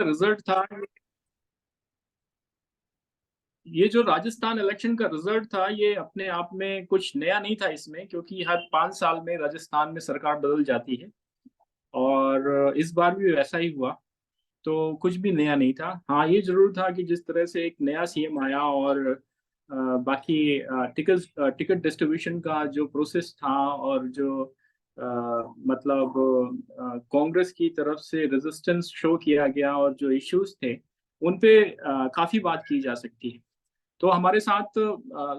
Result था, ये जो राजस्थान इलेक्शन का रिजल्ट था, ये अपने आप में कुछ नया नहीं था इसमें, क्योंकि हर 5 साल में राजस्थान में सरकार बदल जाती है। और इस बार भी वैसा ही हुआ। तो कुछ भी नया नहीं था। हाँ, ये जरूर था कि जिस तरह से एक नया सीएम आया और बाकी टिकट डिस्ट्रीब्यूशन का जो प्रोसेस था, और जो मतलब कांग्रेस की तरफ से रेजिस्टेंस शो किया गया, और जो इश्यूज थे उन पे काफी बात की जा सकती है। तो हमारे साथ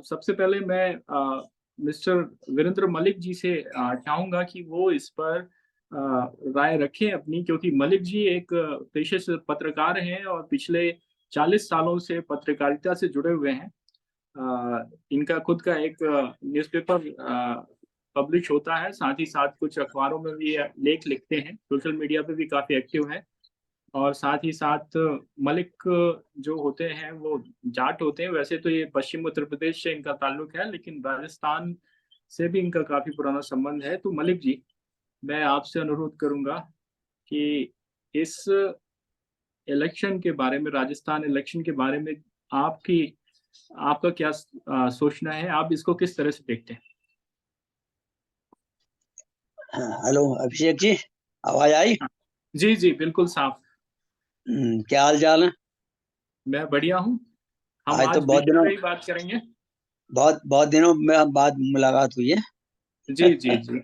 सबसे पहले मैं मिस्टर वीरेंद्र मलिक जी से चाहूंगा कि वो इस पर राय रखें अपनी, क्योंकि मलिक जी एक पेशे से पत्रकार हैं और पिछले 40 सालों से पत्रकारिता से जुड़े हुए हैं। इनका खुद का एक न्यूज़पेपर पब्लिश होता है, साथ ही साथ कुछ अखबारों में भी ये लेख लिखते हैं, सोशल मीडिया पे भी काफी एक्टिव है। और साथ ही साथ मलिक जो होते हैं वो जाट होते हैं। वैसे तो ये पश्चिम उत्तर प्रदेश से इनका ताल्लुक है, लेकिन राजस्थान से भी इनका काफी पुराना संबंध है। तो मलिक जी, मैं आपसे अनुरोध करूंगा कि इस इलेक्शन के बारे में, राजस्थान इलेक्शन के बारे में आपकी आपका क्या सोचना है, आप इसको किस तरह से देखते हैं? हेलो अभिषेक जी, आवाज आई? हाँ, जी जी, बिल्कुल साफ। क्या हाल चाल है? मैं बढ़िया हूँ। हम आज तो आज विषय पे ही बात करेंगे। बहुत बहुत दिनों में बाद मुलाकात हुई है। जी जी जी,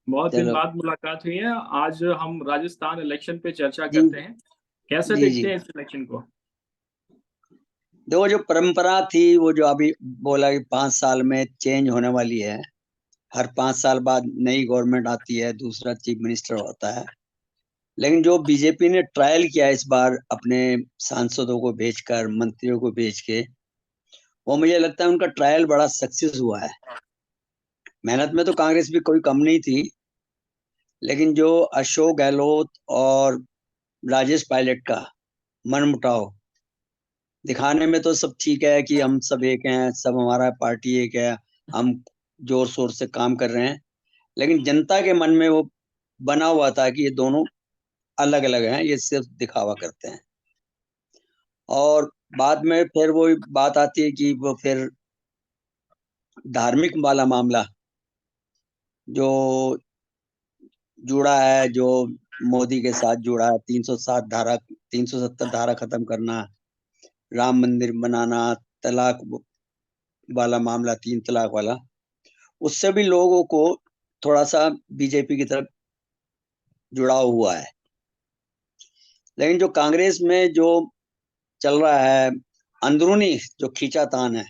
बहुत दिन चलो। बाद मुलाकात हुई है। आज हम राजस्थान इलेक्शन पे चर्चा जी करते हैं। कैसे जी जी। देखते हैं इस इलेक्शन को? देखो, जो परंपरा थी वो जो अभी बोला कि 5 साल में चेंज होने वाली है। हर 5 साल बाद नई गवर्नमेंट आती है, दूसरा चीफ मिनिस्टर होता है। लेकिन जो बीजेपी ने ट्रायल किया इस बार अपने सांसदों को भेजकर, मंत्रियों को भेज के, वो मुझे लगता है उनका ट्रायल बड़ा सक्सेस हुआ है। मेहनत में तो कांग्रेस भी कोई कम नहीं थी, लेकिन जो अशोक गहलोत और राजेश पायलट का मनमुटाव दिखाने में तो सब ठीक है कि हम सब एक हैं, सब हमारा पार्टी एक है, हम जोर शोर से काम कर रहे हैं। लेकिन जनता के मन में वो बना हुआ था कि ये दोनों अलग अलग हैं, ये सिर्फ दिखावा करते हैं। और बाद में फिर वो बात आती है कि वो फिर धार्मिक वाला मामला जो जुड़ा है, जो मोदी के साथ जुड़ा है, 370 धारा खत्म करना, राम मंदिर बनाना, तलाक वाला मामला, 3 तलाक वाला, उससे भी लोगों को थोड़ा सा बीजेपी की तरफ जुड़ाव हुआ है। लेकिन जो कांग्रेस में जो चल रहा है अंदरूनी जो खींचातान है,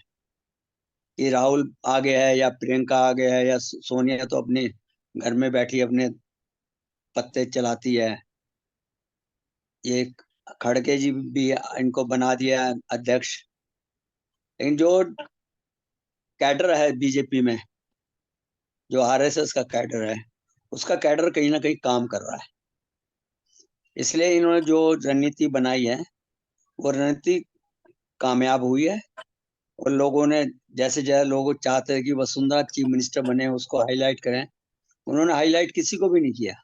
कि राहुल आगे है या प्रियंका आगे है या सोनिया तो अपने घर में बैठी अपने पत्ते चलाती है, ये खड़गे जी भी इनको बना दिया है अध्यक्ष। लेकिन जो कैडर है बीजेपी में, जो आरएसएस का कैडर है, उसका कैडर कहीं ना कहीं काम कर रहा है। इसलिए इन्होंने जो रणनीति बनाई है वो रणनीति कामयाब हुई है। और लोगों ने, जैसे जैसे लोग चाहते हैं कि वसुंधरा चीफ मिनिस्टर बने, उसको हाईलाइट करें, उन्होंने हाईलाइट किसी को भी नहीं किया।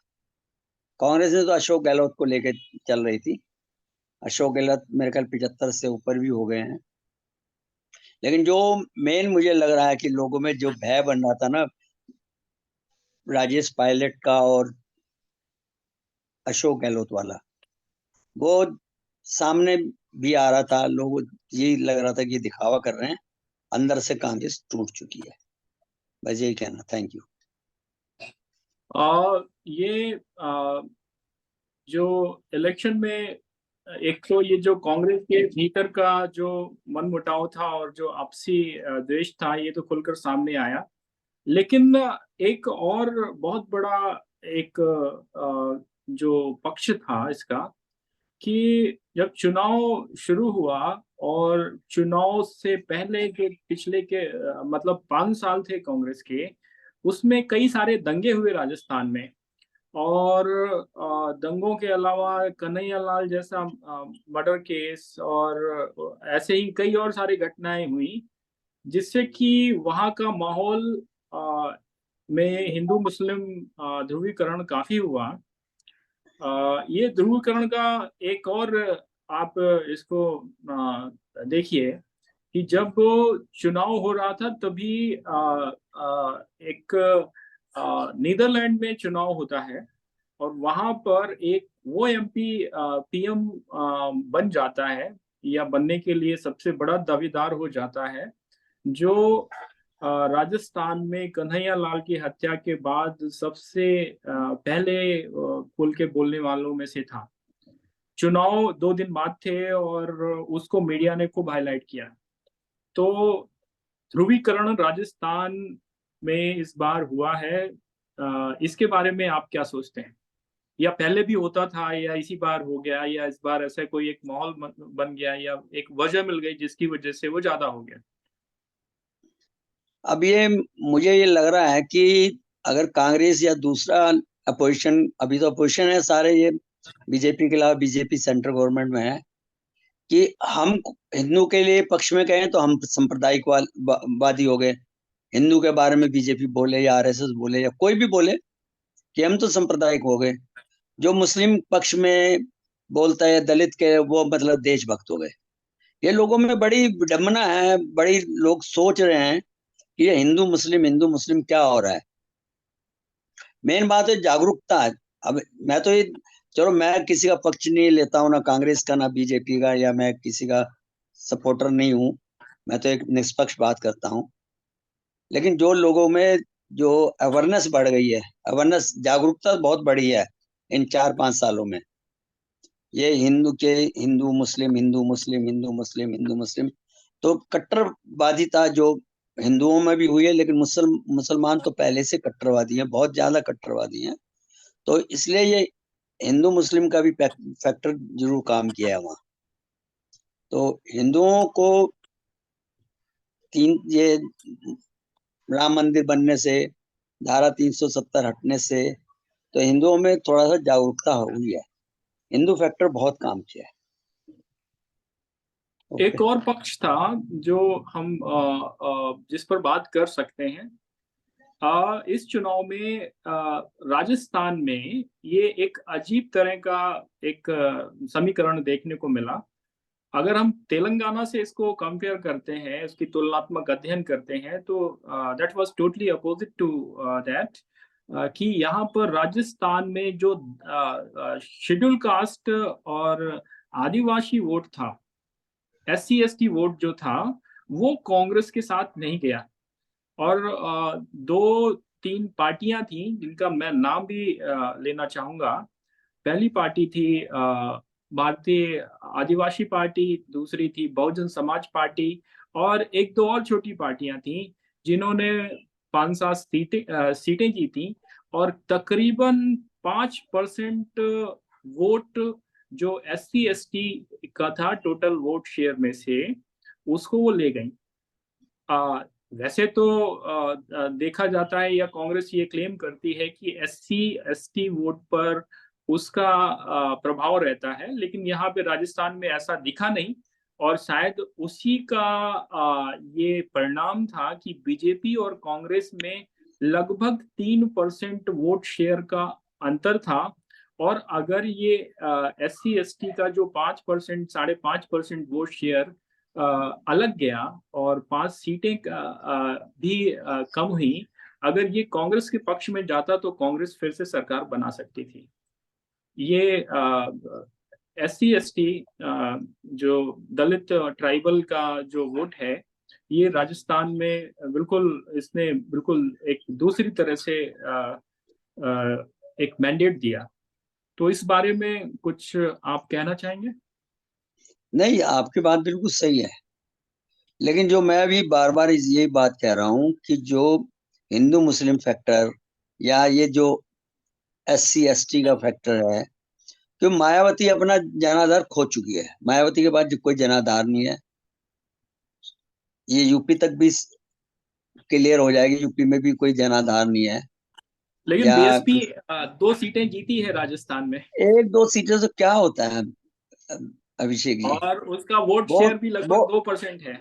कांग्रेस ने तो अशोक गहलोत को लेकर चल रही थी। अशोक गहलोत मेरे ख्याल 75 से ऊपर भी हो गए हैं। लेकिन जो मेन मुझे लग रहा है कि लोगों में जो भय बन रहा था ना, राजेश पायलट का और अशोक गहलोत वाला, वो सामने भी आ रहा था। लोग ये लग रहा था कि ये दिखावा कर रहे हैं, अंदर से कांग्रेस टूट चुकी है। बस यही कहना। Thank you. और ये जो इलेक्शन में, एक तो ये जो कांग्रेस के भीतर का जो मनमुटाव था और जो आपसी द्वेष था, ये तो खुलकर सामने आया। लेकिन एक और बहुत बड़ा एक जो पक्ष था इसका, कि जब चुनाव शुरू हुआ, और चुनाव से पहले के पिछले के मतलब 5 साल थे कांग्रेस के, उसमें कई सारे दंगे हुए राजस्थान में। और दंगों के अलावा कन्हैया लाल जैसा मर्डर केस, और ऐसे ही कई और सारी घटनाएं हुई, जिससे कि वहाँ का माहौल में हिंदू मुस्लिम ध्रुवीकरण काफी हुआ। ये ध्रुवीकरण का एक और आप इसको देखिए कि जब चुनाव हो रहा था तभी एक नीदरलैंड में चुनाव होता है, और वहां पर एक वो एमपी पीएम बन जाता है, या बनने के लिए सबसे बड़ा दावेदार हो जाता है, जो राजस्थान में कन्हैया लाल की हत्या के बाद सबसे पहले खुल के बोलने वालों में से था। चुनाव 2 दिन बाद थे और उसको मीडिया ने खूब हाईलाइट किया। तो ध्रुवीकरण राजस्थान में इस बार हुआ है, इसके बारे में आप क्या सोचते हैं? या पहले भी होता था, या इसी बार हो गया, या इस बार ऐसा कोई एक माहौल बन गया, या एक वजह मिल गई जिसकी वजह से वो ज्यादा हो गया? अब ये मुझे ये लग रहा है कि अगर कांग्रेस या दूसरा अपोजिशन, अभी तो अपोजिशन है सारे, ये बीजेपी के अलावा बीजेपी सेंट्रल गवर्नमेंट में है, कि हम हिंदू के लिए पक्ष में कहें तो हम सांप्रदायिक वादी हो गए। हिंदू के बारे में बीजेपी बोले या आरएसएस बोले या कोई भी बोले कि हम तो सांप्रदायिक हो गए। जो मुस्लिम पक्ष में बोलता है दलित के, वो मतलब देशभक्त हो गए। ये लोगों में बड़ी विडम्बना है, बड़ी लोग सोच रहे हैं कि ये हिंदू मुस्लिम क्या हो रहा है। मेन बात है जागरूकता है। अब मैं तो ये, चलो मैं किसी का पक्ष नहीं लेता हूँ, ना कांग्रेस का ना बीजेपी का, या मैं किसी का सपोर्टर नहीं हूँ, मैं तो एक निष्पक्ष बात करता हूँ। लेकिन जो लोगों में जो अवेयरनेस बढ़ गई है, अवेयरनेस जागरूकता बहुत बढ़ी है इन 4-5 सालों में। ये हिंदू के हिंदू मुस्लिम, हिंदू मुस्लिम, हिंदू मुस्लिम, हिंदू मुस्लिम, तो कट्टरवादिता जो हिंदुओं में भी हुई है, लेकिन मुसलमान तो पहले से कट्टरवादी हैं, बहुत ज्यादा कट्टरवादी हैं। तो इसलिए ये हिंदू मुस्लिम का भी फैक्टर जरूर काम किया है वहाँ। तो हिंदुओं को ये राम मंदिर बनने से, धारा 370 हटने से, तो हिंदुओं में थोड़ा सा जागरूकता हुई है। हिंदू फैक्टर बहुत काम किया है। एक ओके। और पक्ष था जो हम जिस पर बात कर सकते हैं, इस चुनाव में राजस्थान में ये एक अजीब तरह का एक समीकरण देखने को मिला। अगर हम तेलंगाना से इसको कंपेयर करते हैं, इसकी तुलनात्मक अध्ययन करते हैं, तो that was totally opposite to that, कि यहाँ पर राजस्थान में जो शेड्यूल कास्ट और आदिवासी वोट था, एससी एसटी वोट जो था, वो कांग्रेस के साथ नहीं गया। और दो तीन पार्टियां थी जिनका मैं नाम भी लेना चाहूंगा। पहली पार्टी थी भारतीय आदिवासी पार्टी, दूसरी थी बहुजन समाज पार्टी, और एक दो और छोटी पार्टियां थी जिन्होंने 5-7 सीटें जीती। और तकरीबन 5% वोट जो एससी एसटी का था टोटल वोट शेयर में से, उसको वो ले गई। वैसे तो देखा जाता है, या कांग्रेस ये क्लेम करती है कि एससी एसटी वोट पर उसका प्रभाव रहता है, लेकिन यहाँ पे राजस्थान में ऐसा दिखा नहीं। और शायद उसी का ये परिणाम था कि बीजेपी और कांग्रेस में लगभग 3% वोट शेयर का अंतर था। और अगर ये एससी एसटी का जो 5%, 5.5% वोट शेयर अलग गया, और 5 सीटें भी कम हुई, अगर ये कांग्रेस के पक्ष में जाता तो कांग्रेस फिर से सरकार बना सकती थी। ये एससी एसटी जो दलित ट्राइबल का जो वोट है, ये राजस्थान में बिल्कुल, इसने बिल्कुल एक दूसरी तरह से एक मैंडेट दिया। तो इस बारे में कुछ आप कहना चाहेंगे? नहीं, आपकी बात बिल्कुल सही है, लेकिन जो मैं अभी बार बार यही बात कह रहा हूँ कि जो हिंदू मुस्लिम फैक्टर, या ये जो एससी एसटी का फैक्टर है, कि मायावती अपना जनाधार खो चुकी है। मायावती के बाद कोई जनाधार नहीं है। ये यूपी तक भी क्लियर हो जाएगी, यूपी में भी कोई जनाधार नहीं है। लेकिन या बीएसपी 2 सीटें जीती है राजस्थान में, एक दो सीटों से क्या होता है अभिषेक जी? और उसका वोट वो शेयर भी वो लगभग 2% है।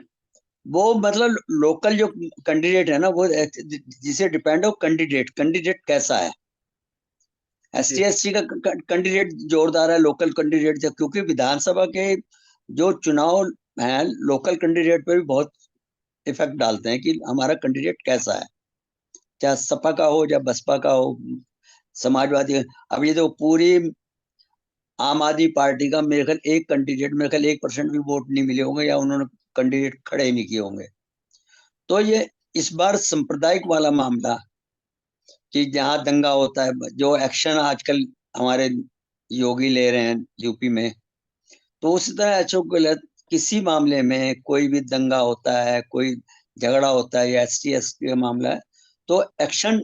वो मतलब लोकल जो कैंडिडेट है ना, वो जिसे डिपेंड हो कैंडिडेट कैंडिडेट कैसा है। ST SC का कैंडिडेट जोरदार है, लोकल कैंडिडेट, क्योंकि विधानसभा के जो चुनाव हैं लोकल कैंडिडेट पे भी बहुत इफेक्ट डालते हैं कि हमारा कैंडिडेट कैसा है, चाहे सपा का हो या बसपा का हो, समाजवादी। अब ये तो पूरी आम आदमी पार्टी का मेरे ख्याल एक कैंडिडेट, मेरे ख्याल 1% भी वोट नहीं मिले होंगे या उन्होंने कैंडिडेट खड़े ही नहीं किए होंगे। तो ये इस बार सांप्रदायिक वाला मामला कि जहाँ दंगा होता है, जो एक्शन आजकल हमारे योगी ले रहे हैं यूपी में, तो उसी तरह अशोक गहलोत किसी मामले में कोई भी दंगा होता है, कोई झगड़ा होता है या ST SC का मामला है, तो एक्शन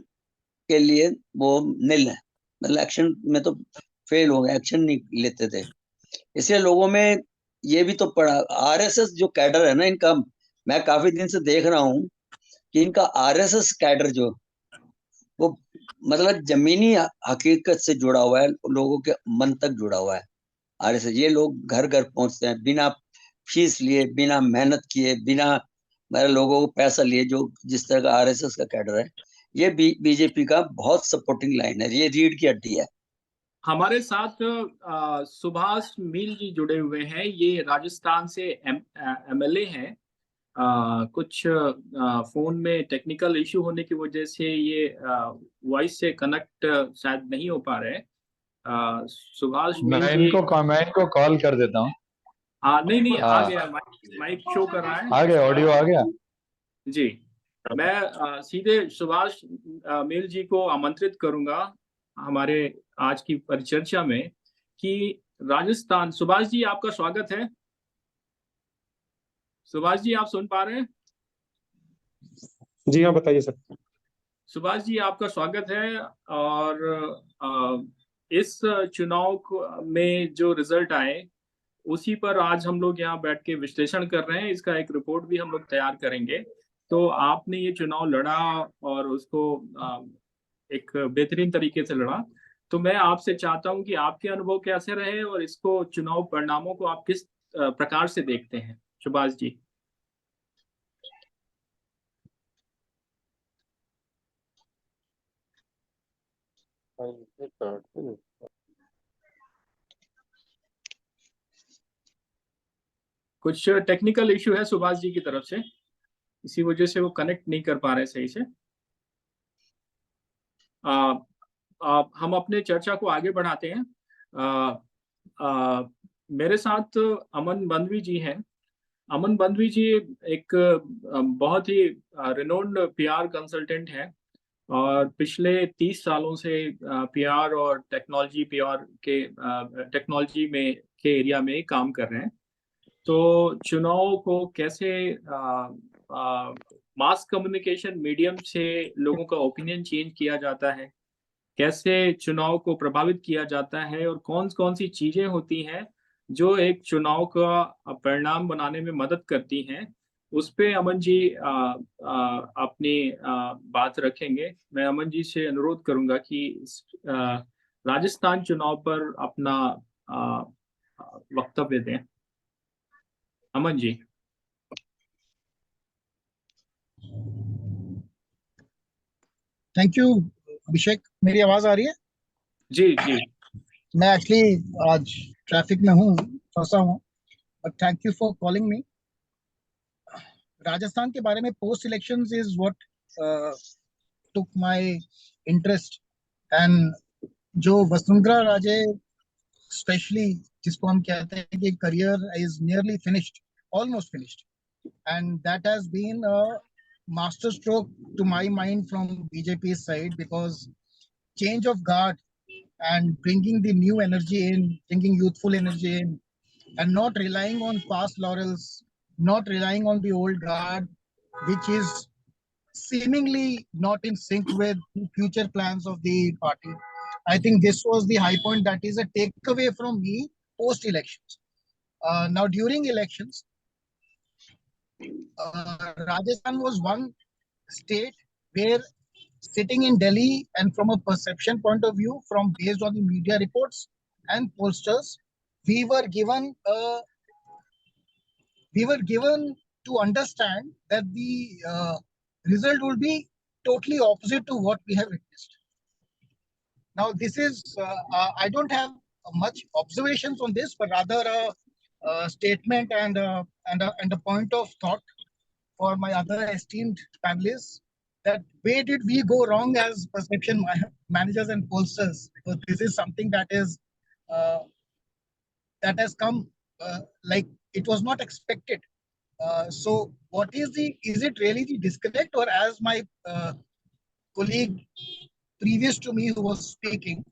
के लिए वो निल है, मतलब एक्शन में तो फेल हो गए, एक्शन नहीं लेते थे। इसलिए लोगों में ये भी तो पड़ा, RSS जो कैडर है ना इनका, मैं काफी दिन से देख रहा हूँ कि इनका RSS कैडर जो वो मतलब जमीनी हकीकत से जुड़ा हुआ है, लोगों के मन तक जुड़ा हुआ है। RSS ये लोग घर घर पहुंचते हैं बिना फीस लिए, बिना मेहनत किए, बिना मतलब लोगों को पैसा लिए, जो जिस तरह का RSS का कैडर है, ये बीजेपी का बहुत सपोर्टिंग लाइन है, ये रीढ़ की हड्डी है। हमारे साथ सुभाष मील जी जुड़े हुए हैं, ये राजस्थान से MLA हैं। कुछ फोन में टेक्निकल इशू होने की वजह से ये वॉइस से कनेक्ट शायद नहीं हो पा रहे हैं। सुभाष मील जी। मैं इनको कॉल कर देता हूँ। नहीं नहीं, आ गया, माइक माइक शो कर रहा है, आ गया, ऑडियो आ गया जी। मैं सीधे सुभाष मील जी को आमंत्रित करूंगा हमारे आज की परिचर्चा में कि राजस्थान। सुभाष जी आपका स्वागत है। सुभाष जी आप सुन पा रहे हैं? जी हाँ, बताइए सर। सुभाष जी आपका स्वागत है। और इस चुनाव में जो रिजल्ट आए उसी पर आज हम लोग यहाँ बैठ के विश्लेषण कर रहे हैं, इसका एक रिपोर्ट भी हम लोग तैयार करेंगे। तो आपने ये चुनाव लड़ा और उसको एक बेहतरीन तरीके से लड़ा। तो मैं आपसे चाहता हूं कि आपके अनुभव कैसे रहे और इसको चुनाव परिणामों को आप किस प्रकार से देखते हैं, सुभाष जी। कुछ टेक्निकल इशू है सुभाष जी की तरफ से, इसी वजह से वो कनेक्ट नहीं कर पा रहे सही से। हम अपने चर्चा को आगे बढ़ाते हैं। मेरे साथ अमन बंधवी जी हैं। अमन बंधवी जी एक बहुत ही रिनोन्ड PR कंसल्टेंट हैं और पिछले 30 सालों से PR और टेक्नोलॉजी में के एरिया में काम कर रहे हैं। तो चुनाव को कैसे मास कम्युनिकेशन मीडियम से लोगों का ओपिनियन चेंज किया जाता है, कैसे चुनाव को प्रभावित किया जाता है और कौन कौन सी चीजें होती हैं जो एक चुनाव का परिणाम बनाने में मदद करती हैं, उस पे अमन जी अपनी बात रखेंगे। मैं अमन जी से अनुरोध करूंगा कि राजस्थान चुनाव पर अपना वक्तव्य दें। अमन जी। थैंक यू अभिषेक। मेरी आवाज आ रही है? जी जी। मैं एक्चुअली आज ट्रैफिक में हूँ, फंसा हूँ, but thank you for calling me. Rajasthan के बारे में post elections is what took my interest. And जो वसुंधरा राजे स्पेशली, जिसको हम कहते हैं कि career is nearly finished, almost finished, and that has been a master stroke to my mind from BJP's side, because change of guard and bringing the new energy in, bringing youthful energy in, and not relying on past laurels, not relying on the old guard, which is seemingly not in sync with the future plans of the party. I think this was the high point. That is a takeaway from me post elections. Now during elections, Rajasthan was one state where, sitting in Delhi, and from a perception point of view, from based on the media reports and pollsters, we were given to understand that the result will be totally opposite to what we have witnessed. Now, this is, I don't have much observations on this, but rather a statement and a point of thought for my other esteemed panelists, that where did we go wrong as perception managers and pollsters? Because this is something that is that has come like it was not expected. So what is it really the disconnect, or as my colleague previous to me who was speaking,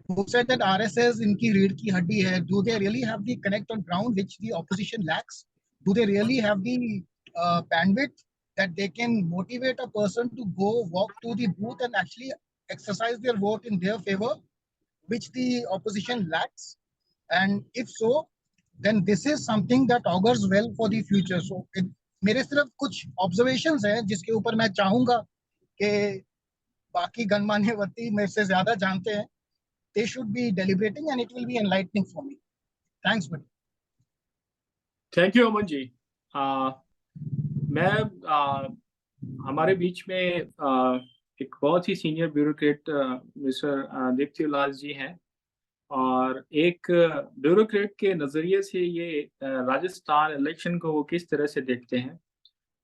who said that RSS inki reed ki haddi hai, do they really have the connect on ground which the opposition lacks? Do they really have the bandwidth that they can motivate a person to go walk to the booth and actually exercise their vote in their favor, which the opposition lacks? And if so, then this is something that augurs well for the future. So मेरे सिर्फ कुछ observations हैं जिसके ऊपर मैं चाहूंगा कि बाकी गणमान्य व्यक्ति मेरे से ज्यादा जानते हैं. They should be deliberating and it will be enlightening for me. Thanks, buddy. Thank you Aman ji. मैं हमारे बीच में एक बहुत ही senior bureaucrat mister Dipti Ullas ji हैं, और एक ब्यूरोक्रेट के नज़रिए से ये राजस्थान इलेक्शन को वो किस तरह से देखते हैं,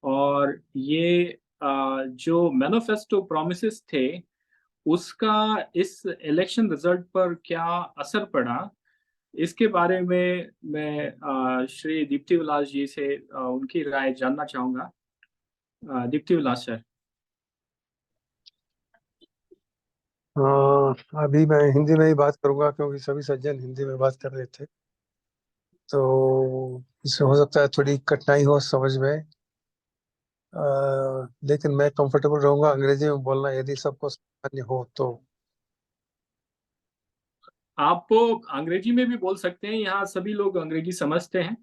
और ये जो मैनिफेस्टो प्रॉमिसेस थे उसका इस इलेक्शन रिजल्ट पर क्या असर पड़ा, इसके बारे में मैं श्री दीप्ति उल्लास जी से उनकी राय जानना चाहूँगा. दीप्ति उल्लास सर. अभी मैं हिंदी में ही बात करूंगा क्योंकि सभी सज्जन हिंदी में बात कर रहे थे, तो इसमें हो सकता है थोड़ी कठिनाई हो समझ में, लेकिन मैं कंफर्टेबल रहूंगा अंग्रेजी में बोलना यदि सबको सामान्य हो तो. आप अंग्रेजी में भी बोल सकते हैं, यहाँ सभी लोग अंग्रेजी समझते हैं.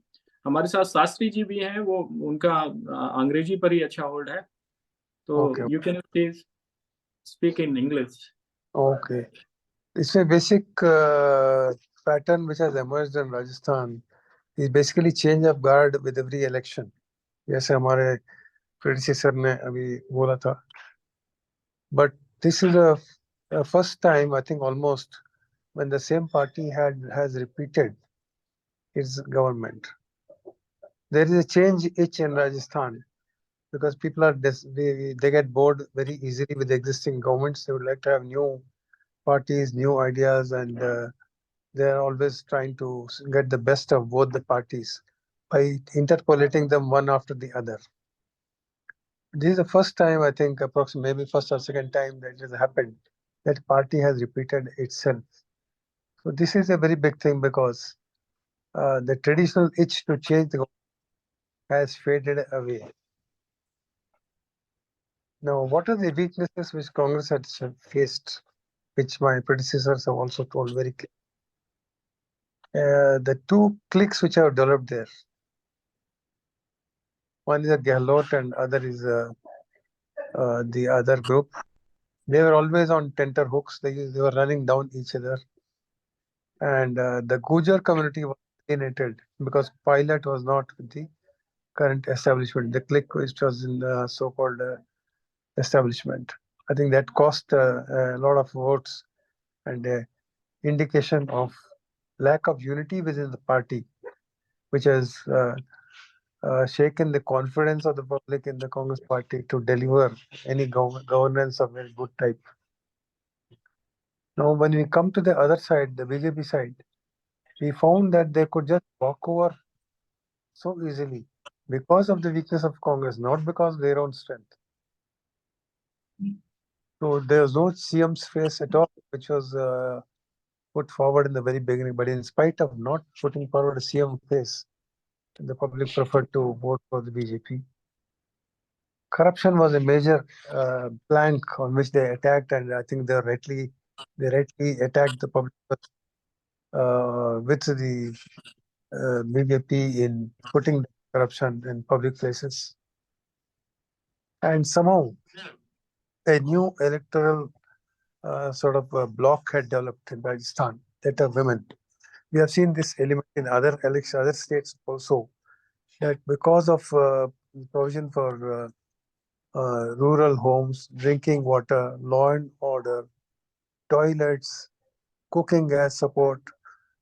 हमारे साथ शास्त्री जी भी हैं, वो उनका अंग्रेजी पर ही अच्छा होल्ड है, तो you can please speak in English. Okay. इसमें basic pattern which has emerged in Rajasthan is basically change of guard with every election, जैसे हमारे प्रेडिसेसर ने अभी बोला था. But this is a first time, I think, almost when the same party has repeated its government. There is a change itch in Rajasthan because people are they get bored very easily with the existing governments. They would like to have new parties, new ideas, and they are always trying to get the best of both the parties by interpolating them one after the other. This is the first time, I think, approximately maybe first or second time that it has happened, that party has repeated itself. So this is a very big thing because the traditional itch to change the government has faded away. Now, what are the weaknesses which Congress has faced, which my predecessors have also told very clearly? The two cliques which have developed there. One is a Gehlot and other is the other group. They were always on tenterhooks. They were running down each other. And the Gujar community was alienated because Pilot was not with the current establishment, the clique which was in the so-called establishment. I think that cost a lot of votes and indication of lack of unity within the party, which has shaken the confidence of the public in the Congress party to deliver any governance of very good type. Now, when we come to the other side, the BJP side, we found that they could just walk over so easily because of the weakness of Congress, not because of their own strength. So there was no CM's face at all, which was put forward in the very beginning. But in spite of not putting forward a CM face, the public preferred to vote for the BJP. Corruption was a major plank on which they attacked, and I think they rightly attacked the public with the BJP in putting corruption in public places. And somehow a new electoral sort of bloc had developed in Rajasthan, that of women. We have seen this element in other elections, other states also, that because of provision for rural homes, drinking water, law and order, toilets, cooking gas support.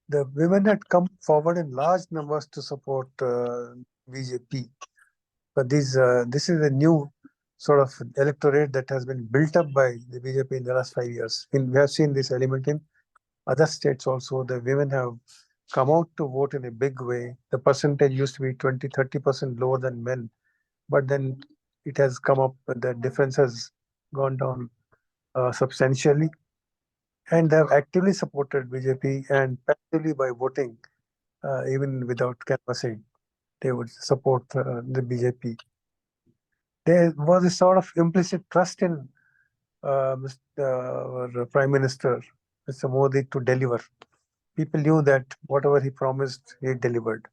The women had come forward in large numbers to support BJP. But this is a new sort of electorate that has been built up by the BJP in the last 5 years. We have seen this element in other states also. The women have come out to vote in a big way. The percentage used to be 20-30% lower than men, but then it has come up, the difference has gone down substantially. And they have actively supported BJP, and passively by voting, even without canvassing, they would support the BJP. There was a sort of implicit trust in our Prime Minister, Mr. Modi, to deliver. People knew that whatever he promised, he delivered.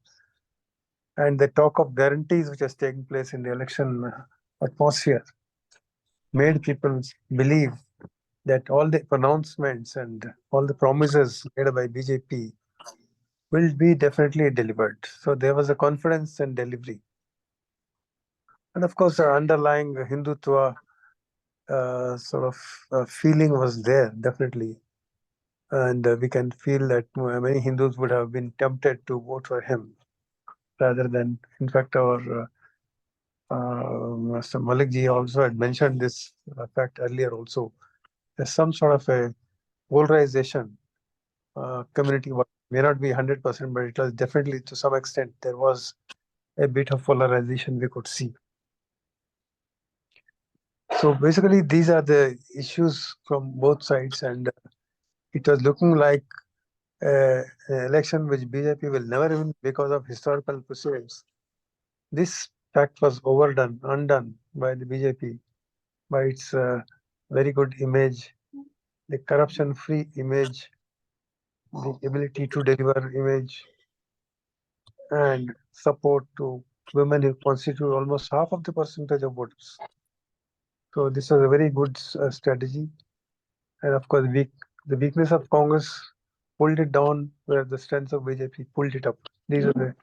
And the talk of guarantees which has taken place in the election atmosphere made people believe that all the pronouncements and all the promises made by BJP will be definitely delivered. So there was a confidence in delivery. And of course, the underlying Hindutva sort of feeling was there, definitely. And we can feel that many Hindus would have been tempted to vote for him rather than, in fact, our Mr. Malik ji also had mentioned this fact earlier also. There's some sort of a polarization community, may not be 100%, but it was definitely, to some extent, there was a bit of polarization we could see. So basically, these are the issues from both sides, and it was looking like an election which BJP will never win because of historical precedents. This fact was undone by the BJP, by its very good image, the corruption-free image, the ability to deliver image, and support to women who constitute almost half of the percentage of voters. So this was a very good strategy. And of course, the weakness of Congress pulled it down, where the strength of BJP pulled it up. These are the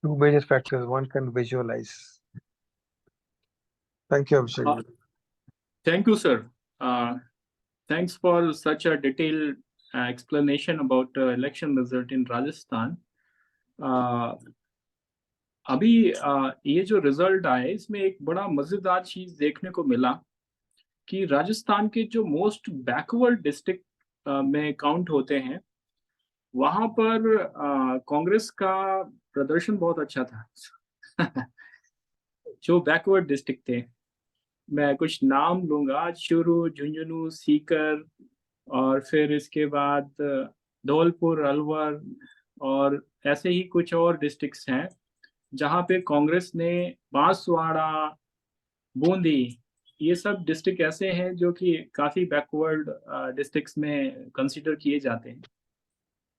two major factors one can visualize. Thank you, Abhishek. Thank you, sir. Thanks for such a detailed explanation about election result in Rajasthan. अभी ये जो result आए, इसमें एक बड़ा मजेदार चीज देखने को मिला कि राजस्थान के जो मोस्ट बैकवर्ड डिस्ट्रिक्ट में काउंट होते हैं, वहां पर कांग्रेस का प्रदर्शन बहुत अच्छा था। जो बैकवर्ड डिस्ट्रिक्ट थे, मैं कुछ नाम लूंगा, चूरू, झुंझुनू, सीकर, और फिर इसके बाद धौलपुर, अलवर, और ऐसे ही कुछ और डिस्ट्रिक्ट्स हैं जहां पे कांग्रेस ने, बांसवाड़ा, बूंदी, ये सब डिस्ट्रिक्ट ऐसे हैं जो कि काफी बैकवर्ड डिस्ट्रिक्ट्स में कंसीडर किए जाते हैं,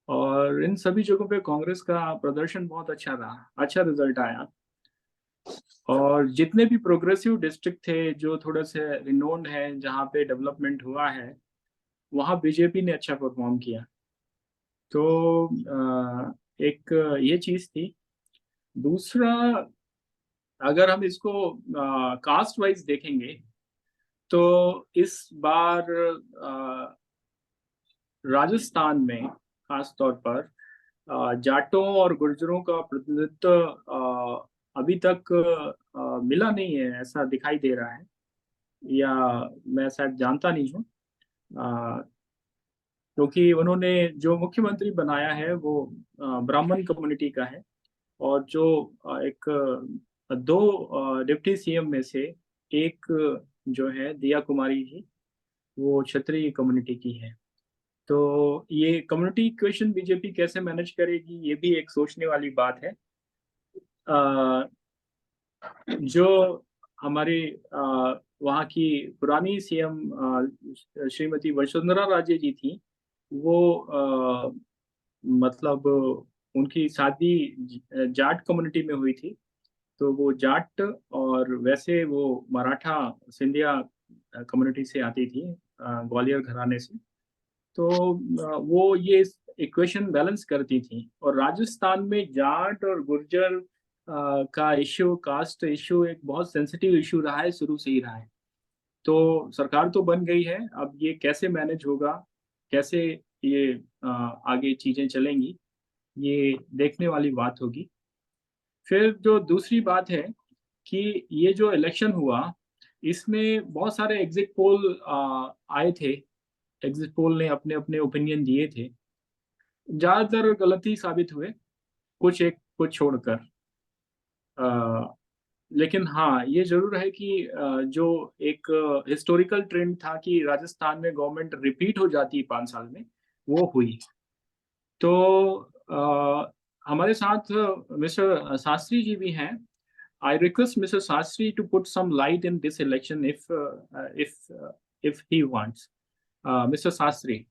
और इन सभी जगहों पे कांग्रेस का प्रदर्शन बहुत अच्छा रहा, अच्छा रिजल्ट आया। और जितने भी प्रोग्रेसिव डिस्ट्रिक्ट थे जो थोड़े से रिनोन्ड हैं, जहाँ पे डेवलपमेंट हुआ है, वहाँ बीजेपी ने अच्छा परफॉर्म किया। तो एक ये चीज थी। दूसरा, अगर हम इसको कास्ट वाइज देखेंगे तो इस बार राजस्थान में खास तौर पर जाटों और गुर्जरों का प्रतिनिधित्व अभी तक मिला नहीं है, ऐसा दिखाई दे रहा है, या मैं शायद जानता नहीं हूँ, क्योंकि उन्होंने जो मुख्यमंत्री बनाया है वो ब्राह्मण कम्युनिटी का है, और जो एक दो डिप्टी सीएम में से एक जो है दिया कुमारी जी, वो क्षत्रिय कम्युनिटी की है। तो ये कम्युनिटी इक्वेशन बीजेपी कैसे मैनेज करेगी, ये भी एक सोचने वाली बात है। जो हमारी वहाँ की पुरानी सीएम श्रीमती वसुंधरा राजे जी थी, वो मतलब उनकी शादी जाट कम्युनिटी में हुई थी, तो वो जाट, और वैसे वो मराठा सिंधिया कम्युनिटी से आती थी, ग्वालियर घराने से, तो वो ये इक्वेशन बैलेंस करती थी। और राजस्थान में जाट और गुर्जर का इश्यू, कास्ट इश्यू एक बहुत सेंसिटिव इश्यू रहा है, शुरू से ही रहा है। तो सरकार तो बन गई है, अब ये कैसे मैनेज होगा, कैसे ये आगे चीजें चलेंगी, ये देखने वाली बात होगी। फिर जो दूसरी बात है कि ये जो इलेक्शन हुआ, इसमें बहुत सारे एग्जिट पोल आए थे। एग्जिट पोल ने अपने अपने ओपिनियन दिए थे, ज्यादातर गलत ही साबित हुए, कुछ एक कुछ छोड़कर। लेकिन हाँ, ये जरूर है कि जो एक हिस्टोरिकल ट्रेंड था कि राजस्थान में गवर्नमेंट रिपीट हो जाती है 5 साल में, वो हुई। तो हमारे साथ मिस्टर शास्त्री जी भी हैं। I request Mr. Sastry to put some light in this election if he wants. Mr. Sastry.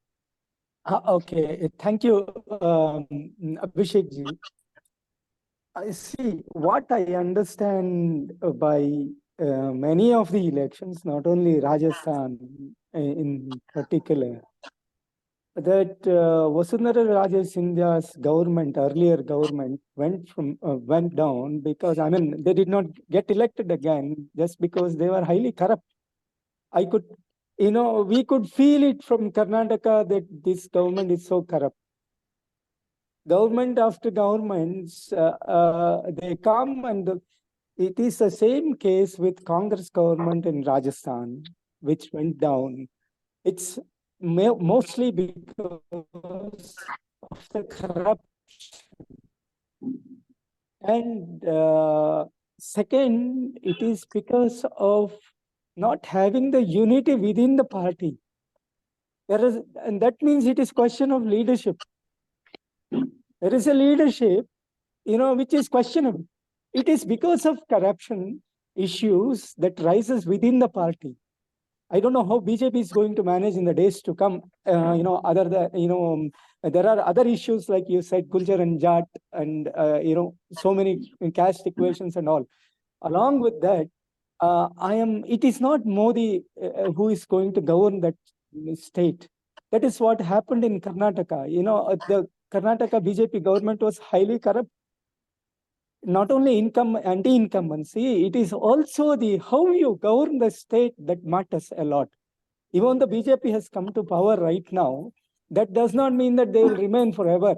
Okay, thank you, Abhishek ji. I see what I understand by many of the elections, not only Rajasthan in particular, that Vasundhara Raje Scindia's government, earlier government, went down because, I mean, they did not get elected again just because they were highly corrupt. I could, we could feel it from Karnataka that this government is so corrupt. Government after governments, they come, and it is the same case with Congress government in Rajasthan, which went down. It's mostly because of the corruption. And second, it is because of not having the unity within the party. And that means it is question of leadership. There is a leadership, which is questionable. It is because of corruption issues that rises within the party. I don't know how BJP is going to manage in the days to come. Other than, there are other issues like you said, Guljar and Jat, and so many caste equations and all. Along with that, it is not Modi who is going to govern that state. That is what happened in Karnataka. The Karnataka BJP government was highly corrupt. Not only anti-incumbency, it is also how you govern the state that matters a lot. Even the BJP has come to power right now, that does not mean that they will remain forever.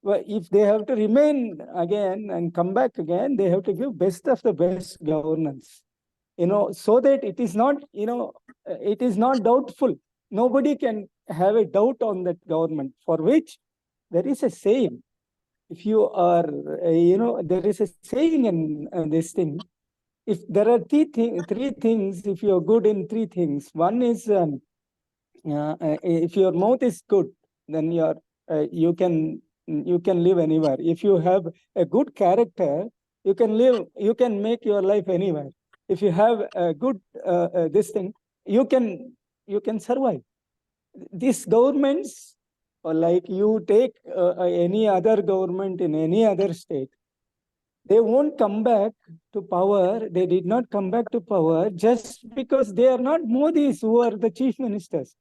Well, if they have to remain again and come back again, they have to give best of the best governance. So that it is not, it is not doubtful. Nobody can have a doubt on that government, for which there is a saying. If you are, there is a saying in this thing. If there are three things, if you are good in three things, one is if your mouth is good, then you can live anywhere. If you have a good character, you can make your life anywhere. If you have a good this thing, you can survive. These governments, or like you take any other government in any other state, they won't come back to power. They did not come back to power just because they are not Modis who are the chief ministers.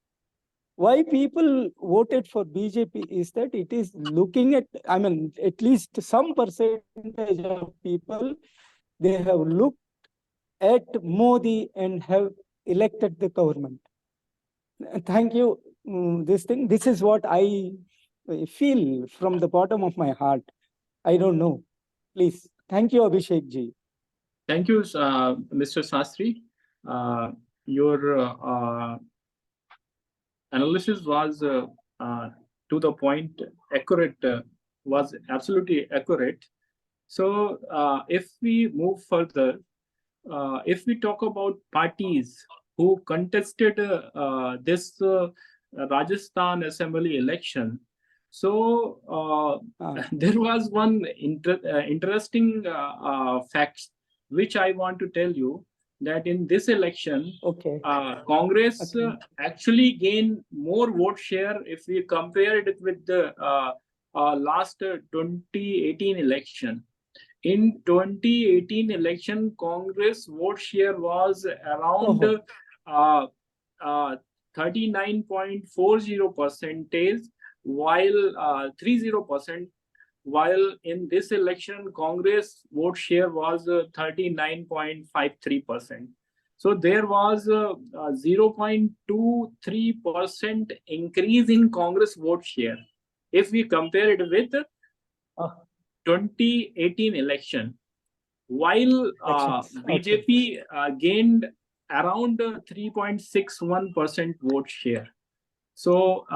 Why people voted for BJP is that it is looking at, I mean, at least some percentage of people, they have looked at Modi and have elected the government. Thank you. This is what I feel from the bottom of my heart. I don't know. Please. Thank you, Abhishek ji. Thank you, Mr. Sastry. Your analysis was to the point, accurate, was absolutely accurate. So if we move further, if we talk about parties who contested this Rajasthan Assembly election, so there was one interesting fact which I want to tell you, that in this election, Congress actually gained more vote share if we compare it with the last 2018 election. In 2018 election, Congress vote share was around 39.40%, while 30%. While in this election, Congress vote share was 39.53%. So there was a 0.23% increase in Congress vote share. If we compare it with 2018 election, while BJP gained around 3.61% vote share. So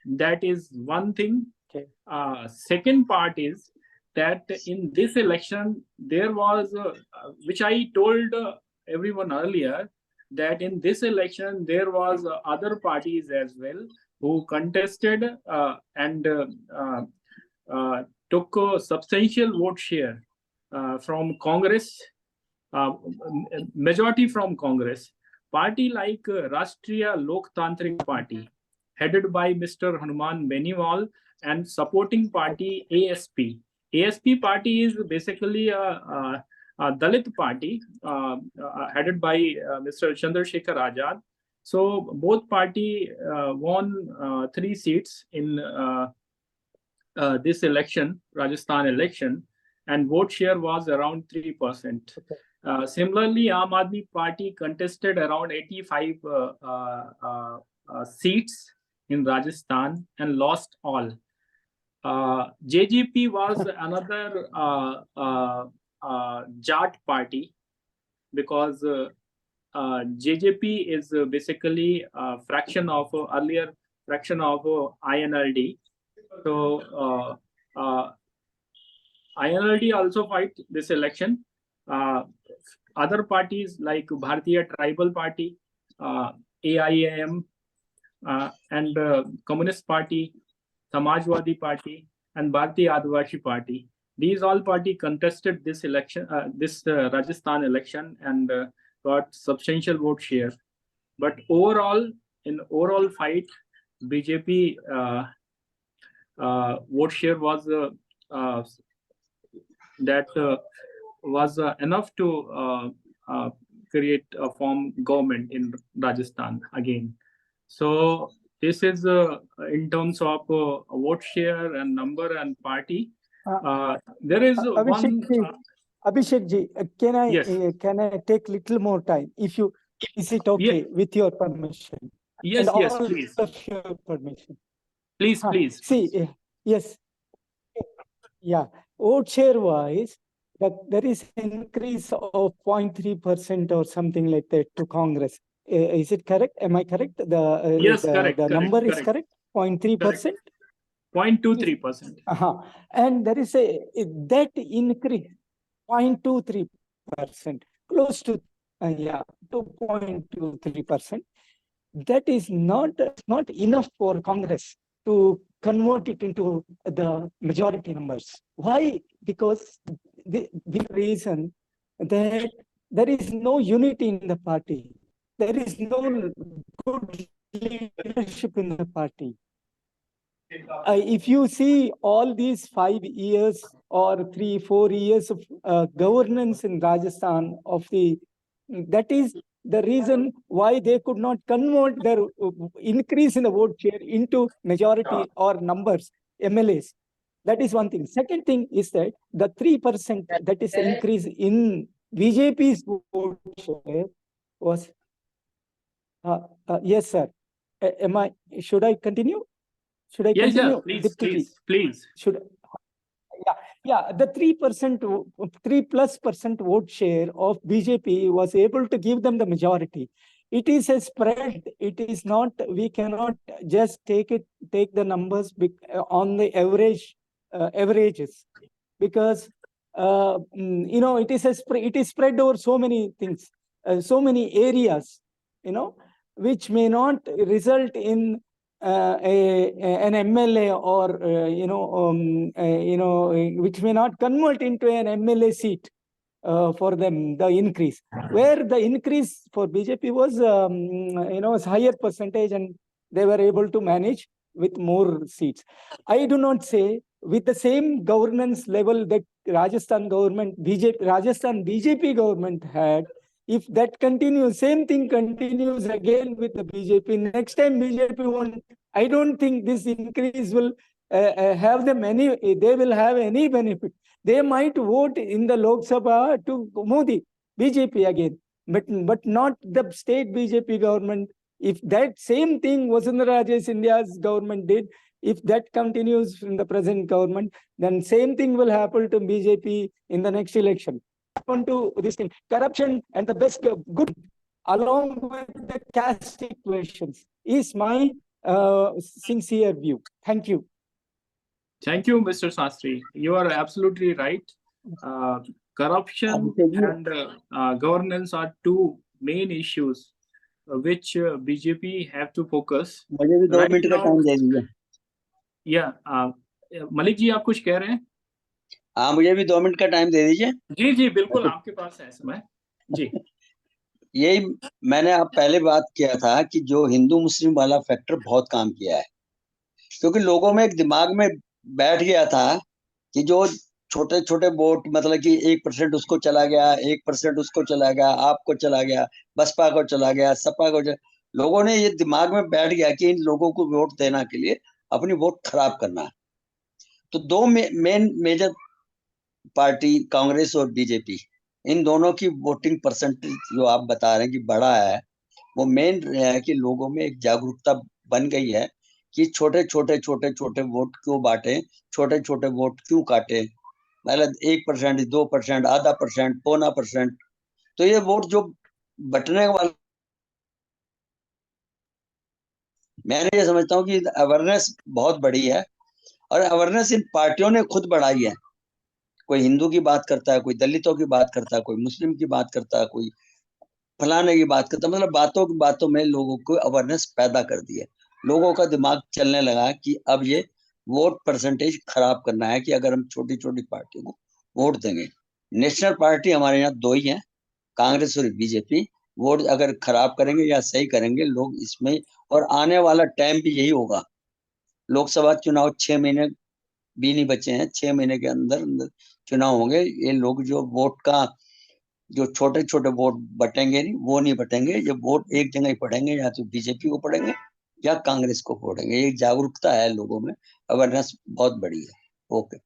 that is one thing. Okay. Second part is that in this election, there was, which I told everyone earlier, that in this election, there was other parties as well who contested and took a substantial vote share from Congress, majority from Congress. Party like Rashtriya Loktantrik Party, headed by Mr. Hanuman Beniwal, and supporting party ASP. ASP party is basically a Dalit party headed by Mr. Chandrasekhar Azad. So both party won 3 seats in this election, Rajasthan election, and vote share was around 3%. Similarly, Aam Aadmi Party contested around 85 seats in Rajasthan and lost all. JGP was another Jat party, because JJP is basically a fraction of earlier fraction of INLD. So INLD also fight this election. Other parties like Bharatiya Tribal Party, AIAM, and Communist Party, Samajwadi Party, and Bharatiya Adivasi Party. These all party contested this election, this Rajasthan election, and got substantial vote share. But overall, in overall fight, BJP vote share was was enough to create a form government in Rajasthan again. So this is in terms of vote share and number and party. There is Abhishek ji, can I Yes. Can I take little more time? If you, is it okay with your permission? Yes, And yes, all please. of your permission. Please, please. See, yes. Yeah, vote share wise, that there is an increase of 0.3% or something like that to Congress. Is it correct? Am I correct? Yes, the, correct, the correct, number is correct. correct? 0.3%? 0.23%. And there is that increase 0.23%, close to 2.23%. That is not enough for Congress to convert it into the majority numbers. Why? Because the reason that there is no unity in the party. There is no good leadership in the party. If you see all these 5 years or 3-4 years of governance in Rajasthan that is the reason why they could not convert their increase in the vote share into majority or numbers, MLAs. That is one thing. Second thing is that the 3% that is the increase in BJP's vote share was, yes, sir. Should I continue? Should I Yes, continue? yes, please. The 3+% vote share of BJP was able to give them the majority. It is a spread. It is not, we cannot just take the numbers on the averages, because it is spread over so many things, so many areas, which may not result in an MLA or which may not convert into an MLA seat for them, the increase. Where the increase for BJP was was higher percentage, and they were able to manage with more seats. I do not say with the same governance level that Rajasthan BJP government had. If that continues, same thing continues again with the BJP. Next time BJP won't, I don't think this increase will have them they will have any benefit. They might vote in the Lok Sabha to Modi, BJP again. but not the state BJP government. If that same thing Vasundhara Raje Scindia's government did, if that continues from the present government, then same thing will happen to BJP in the next election. Happen to this thing, corruption and the best good, along with the caste equations, is my sincere view. Thank you. Thank you, Mr. Sastry. You are absolutely right. Corruption and governance are two main issues which BJP have to focus. मुझे भी 2 Right minute का now- time दे दीजिए। मलिक जी, आप कुछ कह रहे हैं? हाँ, मुझे भी 2 मिनट का टाइम दे दीजिए। जी जी बिल्कुल, आपके पास है समय जी। यही मैंने आप पहले बात किया था कि जो हिंदू मुस्लिम वाला फैक्टर बहुत काम किया है, क्योंकि लोगों में एक दिमाग में बैठ गया था कि जो छोटे छोटे वोट, मतलब कि 1% उसको चला गया, 1% उसको चला गया, आपको चला गया, बसपा को चला गया, सपा को लोगों ने ये दिमाग में बैठ गया कि इन लोगों को वोट देना के लिए अपनी वोट खराब करना है। तो 2 मेन मेजर पार्टी कांग्रेस और बीजेपी, इन दोनों की वोटिंग परसेंटेज जो आप बता रहे हैं कि बढ़ा है, वो मेन है कि लोगों में एक जागरूकता बन गई है कि छोटे छोटे वोट क्यों बांटे, छोटे छोटे वोट क्यों काटे, मतलब 1%, 2%, आधा %, 0.25%। तो ये वोट जो बटने वाला, मैंने ये समझता हूँ कि अवेयरनेस बहुत बड़ी है, और अवेयरनेस इन पार्टियों ने खुद बढ़ाई है। कोई हिंदू की बात करता है, कोई दलितों की बात करता है, कोई मुस्लिम की बात करता है, कोई फलाने की बात करता है, मतलब बातों में लोगों को अवेयरनेस पैदा कर दी है। लोगों का दिमाग चलने लगा कि अब ये वोट परसेंटेज खराब करना है कि अगर हम छोटी छोटी पार्टियों को वोट देंगे। नेशनल पार्टी हमारे यहाँ 2 ही हैं, कांग्रेस और बीजेपी। वोट अगर खराब करेंगे या सही करेंगे लोग इसमें, और आने वाला टाइम भी यही होगा। लोकसभा चुनाव 6 महीने भी नहीं बचे हैं, 6 महीने के अंदर अंदर चुनाव होंगे। ये लोग जो वोट का जो छोटे छोटे वोट बटेंगे नहीं, वो नहीं बटेंगे। ये वोट एक जगह ही पड़ेंगे, या तो बीजेपी को पड़ेंगे या कांग्रेस को पड़ेंगे। ये जागरूकता है लोगों में, अवेयरनेस बहुत बड़ी है। ओके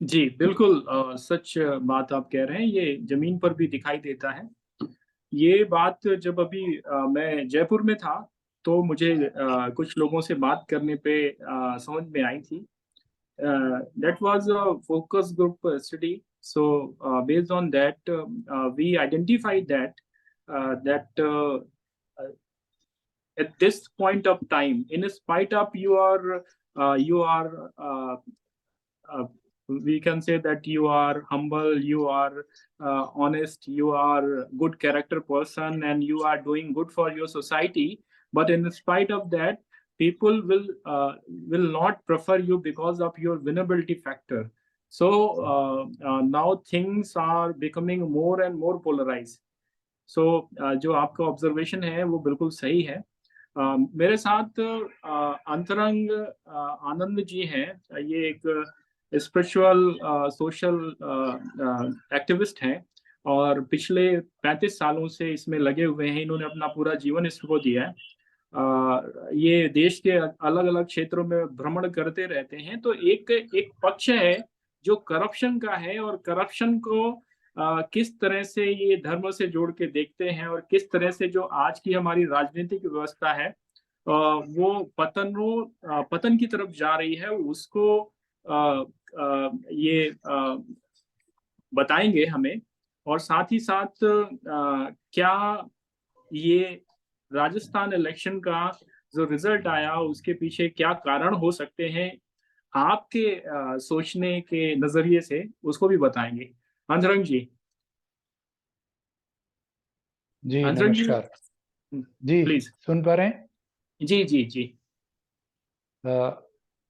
जी बिल्कुल, सच बात आप कह रहे हैं, ये जमीन पर भी दिखाई देता है। ये बात जब अभी मैं जयपुर में था तो मुझे कुछ लोगों से बात करने पे समझ में आई थी। That was a focus group study. So based on that, we identified that at this point of time, in spite of we can say that you are humble, you are honest, you are good character person, and you are doing good for your society. But in spite of that, people will not prefer you because of your winnability factor. So now things are becoming more and more polarized. So जो आपका observation है वो बिल्कुल सही है। मेरे साथ अंतरंग आनंद जी हैं। ये एक स्पिरिचुअल सोशल एक्टिविस्ट हैं और पिछले 35 सालों से इसमें लगे हुए हैं। इन्होंने अपना पूरा जीवन इसको दिया है। ये देश के अलग अलग क्षेत्रों में भ्रमण करते रहते हैं। तो एक पक्ष है जो करप्शन का है, और करप्शन को किस तरह से ये धर्म से जोड़ के देखते हैं, और किस तरह से जो आज की हमारी राजनीतिक व्यवस्था है वो पतन की तरफ जा रही है, उसको ये बताएंगे हमें। और साथ ही साथ क्या ये राजस्थान इलेक्शन का जो रिजल्ट आया उसके पीछे क्या कारण हो सकते हैं आपके सोचने के नजरिए से, उसको भी बताएंगे। अंतरंग जी। जी अंतरंग जी, नमस्कार जी, प्लीज। सुन पा रहे हैं? जी जी जी।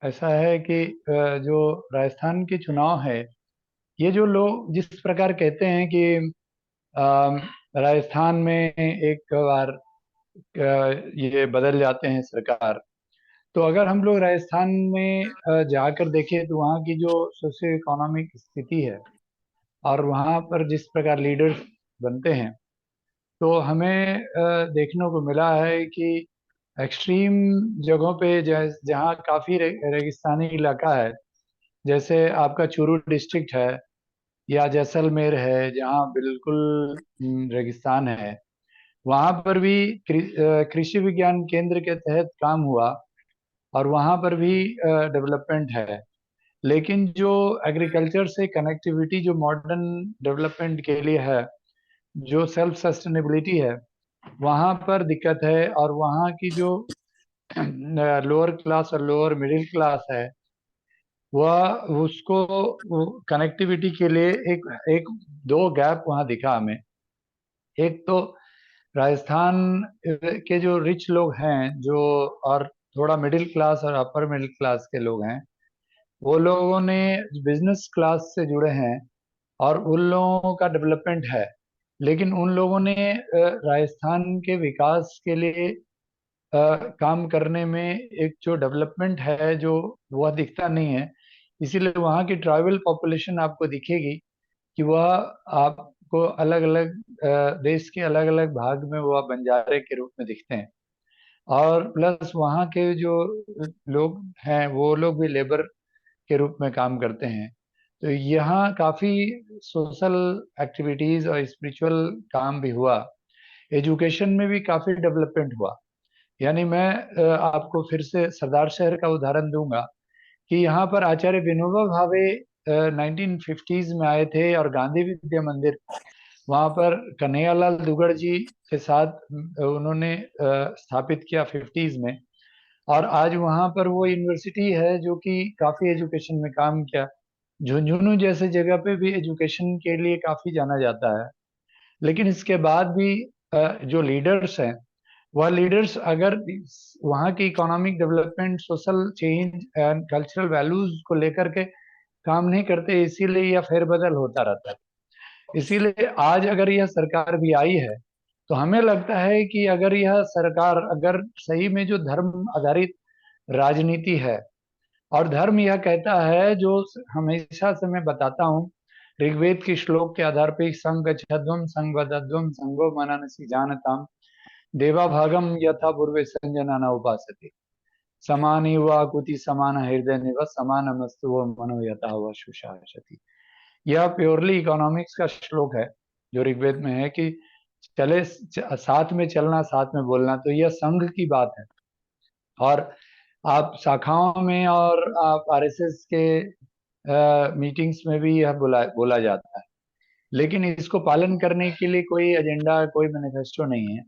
ऐसा है कि जो राजस्थान के चुनाव है, ये जो लोग जिस प्रकार कहते हैं कि राजस्थान में एक बार ये बदल जाते हैं सरकार, तो अगर हम लोग राजस्थान में जाकर देखें तो वहाँ की जो सोशियो इकोनॉमिक स्थिति है और वहाँ पर जिस प्रकार लीडर्स बनते हैं, तो हमें देखने को मिला है कि एक्सट्रीम जगहों पे जहाँ काफ़ी रेगिस्तानी इलाका है, जैसे आपका चूरू डिस्ट्रिक्ट है, या जैसलमेर है जहाँ बिल्कुल रेगिस्तान है, वहाँ पर भी कृषि विज्ञान केंद्र के तहत काम हुआ और वहाँ पर भी डेवलपमेंट है। लेकिन जो एग्रीकल्चर से कनेक्टिविटी जो मॉडर्न डेवलपमेंट के लिए है, जो सेल्फ सस्टेनेबिलिटी है, वहाँ पर दिक्कत है। और वहाँ की जो लोअर क्लास और लोअर मिडिल क्लास है, वह उसको कनेक्टिविटी के लिए एक दो गैप वहाँ दिखा हमें। एक तो राजस्थान के जो रिच लोग हैं, जो और थोड़ा मिडिल क्लास और अपर मिडिल क्लास के लोग हैं, वो लोगों ने बिजनेस क्लास से जुड़े हैं और उन लोगों का डेवलपमेंट है। लेकिन उन लोगों ने राजस्थान के विकास के लिए काम करने में एक जो डेवलपमेंट है जो वह दिखता नहीं है। इसीलिए वहाँ की ट्राइबल पॉपुलेशन आपको दिखेगी कि वह आपको अलग अलग देश के अलग अलग भाग में वह बंजारे के रूप में दिखते हैं। और प्लस वहाँ के जो लोग हैं वो लोग भी लेबर के रूप में काम करते हैं। तो यहाँ काफ़ी सोशल एक्टिविटीज़ और स्पिरिचुअल काम भी हुआ। एजुकेशन में भी काफ़ी डेवलपमेंट हुआ। यानी मैं आपको फिर से सरदार शहर का उदाहरण दूंगा कि यहाँ पर आचार्य विनोबा भावे 1950s में आए थे और गांधी विद्या मंदिर वहाँ पर कन्हैयालाल दुगड़ जी के साथ उन्होंने स्थापित किया 50s में। और आज वहाँ पर वो यूनिवर्सिटी है जो कि काफ़ी एजुकेशन में काम किया। झुंझुनू जैसे जगह पे भी एजुकेशन के लिए काफ़ी जाना जाता है। लेकिन इसके बाद भी जो लीडर्स हैं, वह लीडर्स अगर वहाँ की economic development, social change and cultural values को लेकर के काम नहीं करते, इसीलिए यह फेरबदल होता रहता है। इसीलिए आज अगर यह सरकार भी आई है तो हमें लगता है कि अगर यह सरकार अगर सही में जो धर्म आधारित राजनीति है, और धर्म यह कहता है जो हमेशा से मैं बताता हूँ ऋग्वेद के श्लोक के आधार पे, संगच्छध्वम संगवदध्वम संगो मननसि जानताम देवा भागम यथा पूर्वे संजना उपासते समानी व कुति समान हृदय निव समान मस्तु वो मनो यथा व शुशासति। यह प्योरली इकोनॉमिक्स का श्लोक है जो ऋग्वेद में है कि चले साथ में चलना, साथ में बोलना। तो यह संघ की बात है। और आप शाखाओं में और आप आरएसएस के मीटिंग्स में भी यह बोला जाता है। लेकिन इसको पालन करने के लिए कोई एजेंडा, कोई मैनिफेस्टो नहीं है।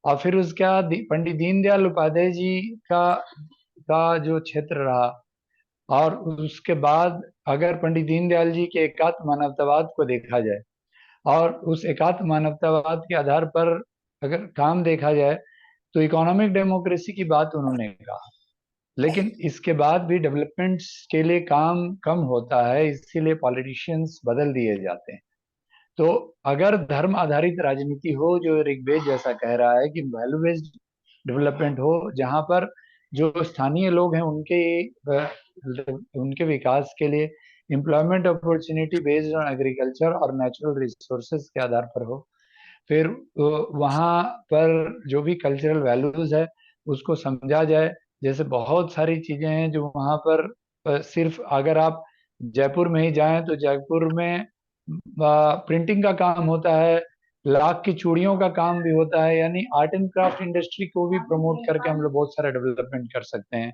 और फिर उसके बाद पंडित दीनदयाल उपाध्याय जी का जो क्षेत्र रहा, और उसके बाद अगर पंडित दीनदयाल जी के एकात्म मानवतावाद को देखा जाए और उस एकात्म मानवतावाद के आधार पर अगर काम देखा जाए, तो इकोनॉमिक डेमोक्रेसी की बात उन्होंने कहा। लेकिन इसके बाद भी डेवलपमेंट्स के लिए काम कम होता है, इसीलिए पॉलिटिशियंस बदल दिए जाते हैं। तो अगर धर्म आधारित राजनीति हो, जो ऋग्वेद जैसा कह रहा है कि वैल्यू बेस्ड डेवलपमेंट हो, जहां पर जो स्थानीय लोग हैं उनके विकास के लिए employment opportunity based on agriculture और नेचुरल रिसोर्सेज के आधार पर हो, फिर वहाँ पर जो भी कल्चरल वैल्यूज है उसको समझा जाए। जैसे बहुत सारी चीजें हैं जो वहाँ पर सिर्फ अगर आप जयपुर में ही जाएं तो जयपुर में प्रिंटिंग का काम होता है, लाख की चूड़ियों का काम भी होता है। यानी आर्ट एंड क्राफ्ट इंडस्ट्री को भी प्रमोट करके हम लोग बहुत सारा डेवलपमेंट कर सकते हैं।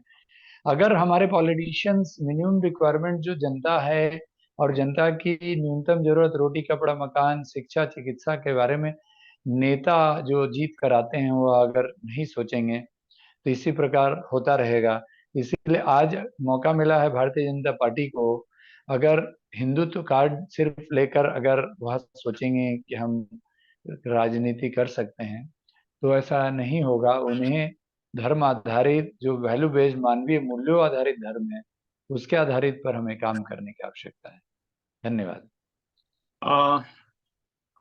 अगर हमारे पॉलिटिशियंस मिनिमम रिक्वायरमेंट जो जनता है और जनता की न्यूनतम जरूरत रोटी कपड़ा मकान शिक्षा चिकित्सा के बारे में नेता जो जीत कर आते हैं वो अगर नहीं सोचेंगे तो इसी प्रकार होता रहेगा। इसीलिए आज मौका मिला है भारतीय जनता पार्टी को, अगर हिंदुत्व कार्ड सिर्फ लेकर अगर वह सोचेंगे कि हम राजनीति कर सकते हैं तो ऐसा नहीं होगा। उन्हें धर्म आधारित जो वैल्यू बेस्ड मानवीय मूल्यों आधारित धर्म है उसके आधारित पर हमें काम करने की आवश्यकता है। धन्यवाद।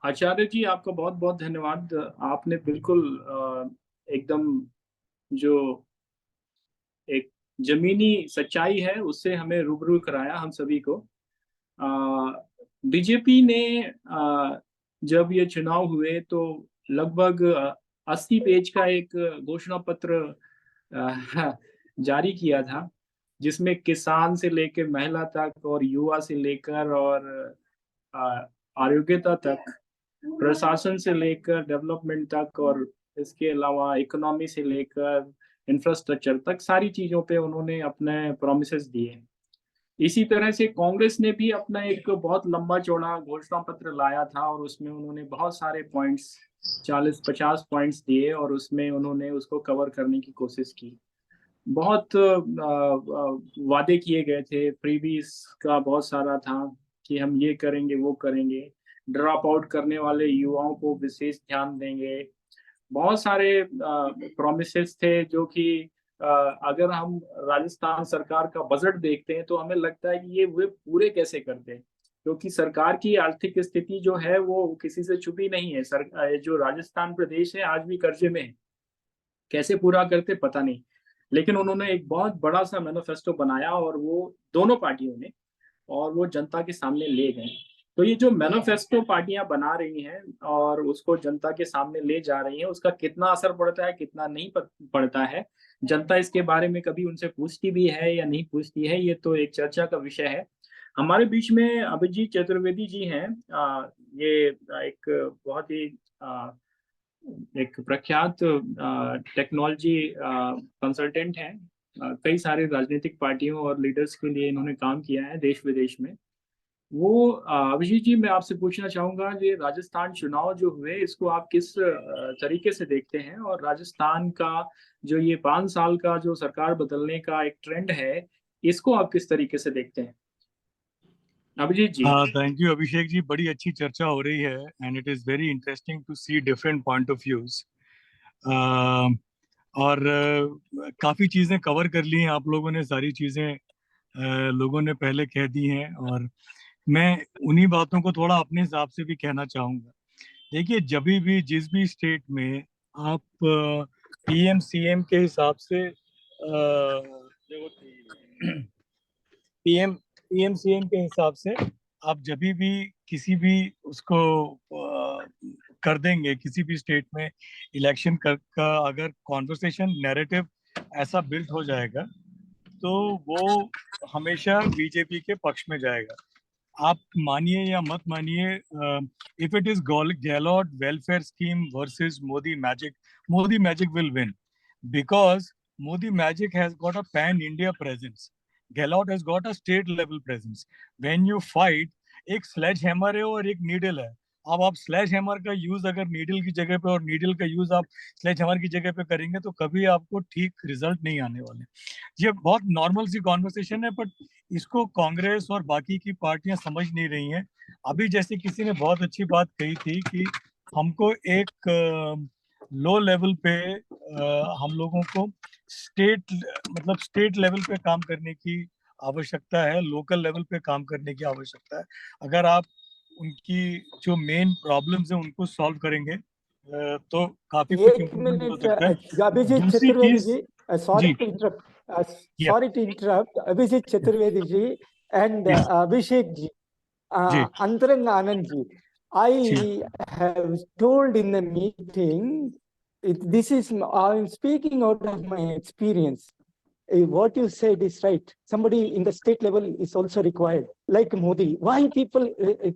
आचार्य जी, आपका बहुत बहुत धन्यवाद। आपने बिल्कुल एकदम जो एक जमीनी सच्चाई है उससे हमें रूबरू कराया हम सभी को। बीजेपी ने जब ये चुनाव हुए तो लगभग 80 पेज का एक घोषणा पत्र जारी किया था, जिसमें किसान से लेकर महिला तक और युवा से लेकर और आरोग्यता तक, प्रशासन से लेकर डेवलपमेंट तक, और इसके अलावा इकोनॉमी से लेकर इंफ्रास्ट्रक्चर तक, सारी चीजों पे उन्होंने अपने प्रोमिसेस दिए। इसी तरह से कांग्रेस ने भी अपना एक बहुत लंबा चौड़ा घोषणा पत्र लाया था और उसमें उन्होंने बहुत सारे पॉइंट्स, 40-50 पॉइंट्स दिए और उसमें उन्होंने उसको कवर करने की कोशिश की। बहुत वादे किए गए थे, फ्रीबीज का बहुत सारा था कि हम ये करेंगे वो करेंगे, ड्रॉप आउट करने वाले युवाओं को विशेष ध्यान देंगे। बहुत सारे प्रोमिसेस थे जो कि अगर हम राजस्थान सरकार का बजट देखते हैं तो हमें लगता है कि ये वे पूरे कैसे करते हैं, क्योंकि सरकार की आर्थिक स्थिति जो है वो किसी से छुपी नहीं है। जो राजस्थान प्रदेश है आज भी कर्जे में है, कैसे पूरा करते पता नहीं। लेकिन उन्होंने एक बहुत बड़ा सा मैनिफेस्टो बनाया और वो दोनों पार्टियों ने, और वो जनता के सामने ले गए। तो ये जो मैनिफेस्टो पार्टियां बना रही हैं और उसको जनता के सामने ले जा रही हैं, उसका कितना असर पड़ता है कितना नहीं पड़ता है, जनता इसके बारे में कभी उनसे पूछती भी है या नहीं पूछती है, ये तो एक चर्चा का विषय है। हमारे बीच में अभिजीत चतुर्वेदी जी हैं। ये एक बहुत ही एक प्रख्यात टेक्नोलॉजी कंसल्टेंट हैं। कई सारे राजनीतिक पार्टियों और लीडर्स के लिए इन्होंने काम किया है देश विदेश में। वो अभिजीत जी, मैं आपसे पूछना चाहूंगा, ये राजस्थान चुनाव जो हुए इसको आप किस तरीके से देखते हैं, और राजस्थान का जो ये 5 साल का जो सरकार बदलने का एक ट्रेंड है, इसको आप किस तरीके से देखते हैं? अभिजीत जी। थैंक यू अभिषेक जी, बड़ी अच्छी चर्चा हो रही है and it is very interesting to see different point of views. और काफी चीजें कवर कर ली हैं आप लोगों ने, सारी चीजें लोगों ने पहले कह दी हैं और मैं उन्हीं बातों को थोड़ा अपने हिसाब से भी कहना चाहूंगा। देखिए, जब भी जिस भी स्टेट में आप पीएम सीएम के हिसाब से पीएम सीएम के हिसाब से आप जब भी किसी भी उसको कर देंगे, किसी भी स्टेट में इलेक्शन का अगर कॉन्वर्सेशन नैरेटिव ऐसा बिल्ट हो जाएगा तो वो हमेशा बीजेपी के पक्ष में जाएगा। आप मानिए या मत मानिए, if it is Gehlot welfare scheme versus Modi magic will win, because Modi magic has got a pan India presence, Gehlot has got a state level presence. When you fight, एक स्लेज हैमर है और एक नीडल है। अब आप स्लेज हैमर का use अगर needle की जगह पे और नीडल का यूज आप स्लेज हैमर की जगह पे करेंगे तो कभी आपको ठीक रिजल्ट नहीं आने वाले। ये बहुत नॉर्मल सी कॉन्वर्सेशन है, बट इसको कांग्रेस और बाकी की पार्टियां समझ नहीं रही हैं। अभी जैसे किसी ने बहुत अच्छी बात कही थी कि हमको एक लो लेवल पे हम लोगों को स्टेट लेवल पे काम करने की आवश्यकता है, लोकल लेवल पे काम करने की आवश्यकता है। अगर आप उनकी जो मेन प्रॉब्लम्स हैं उनको सॉल्व करेंगे तो काफी कुछ इम्प्रूवमेंट हो सकता है। अभिजीत दूसरी चतुर्वेदी चीज, जी, sorry to interrupt, Abhijit Chaturvedi ji and Abhishek ji, Antarang Anand ji, I have told in the meeting, I'm speaking out of my experience. What you said is right. Somebody in the state level is also required, like Modi. Why people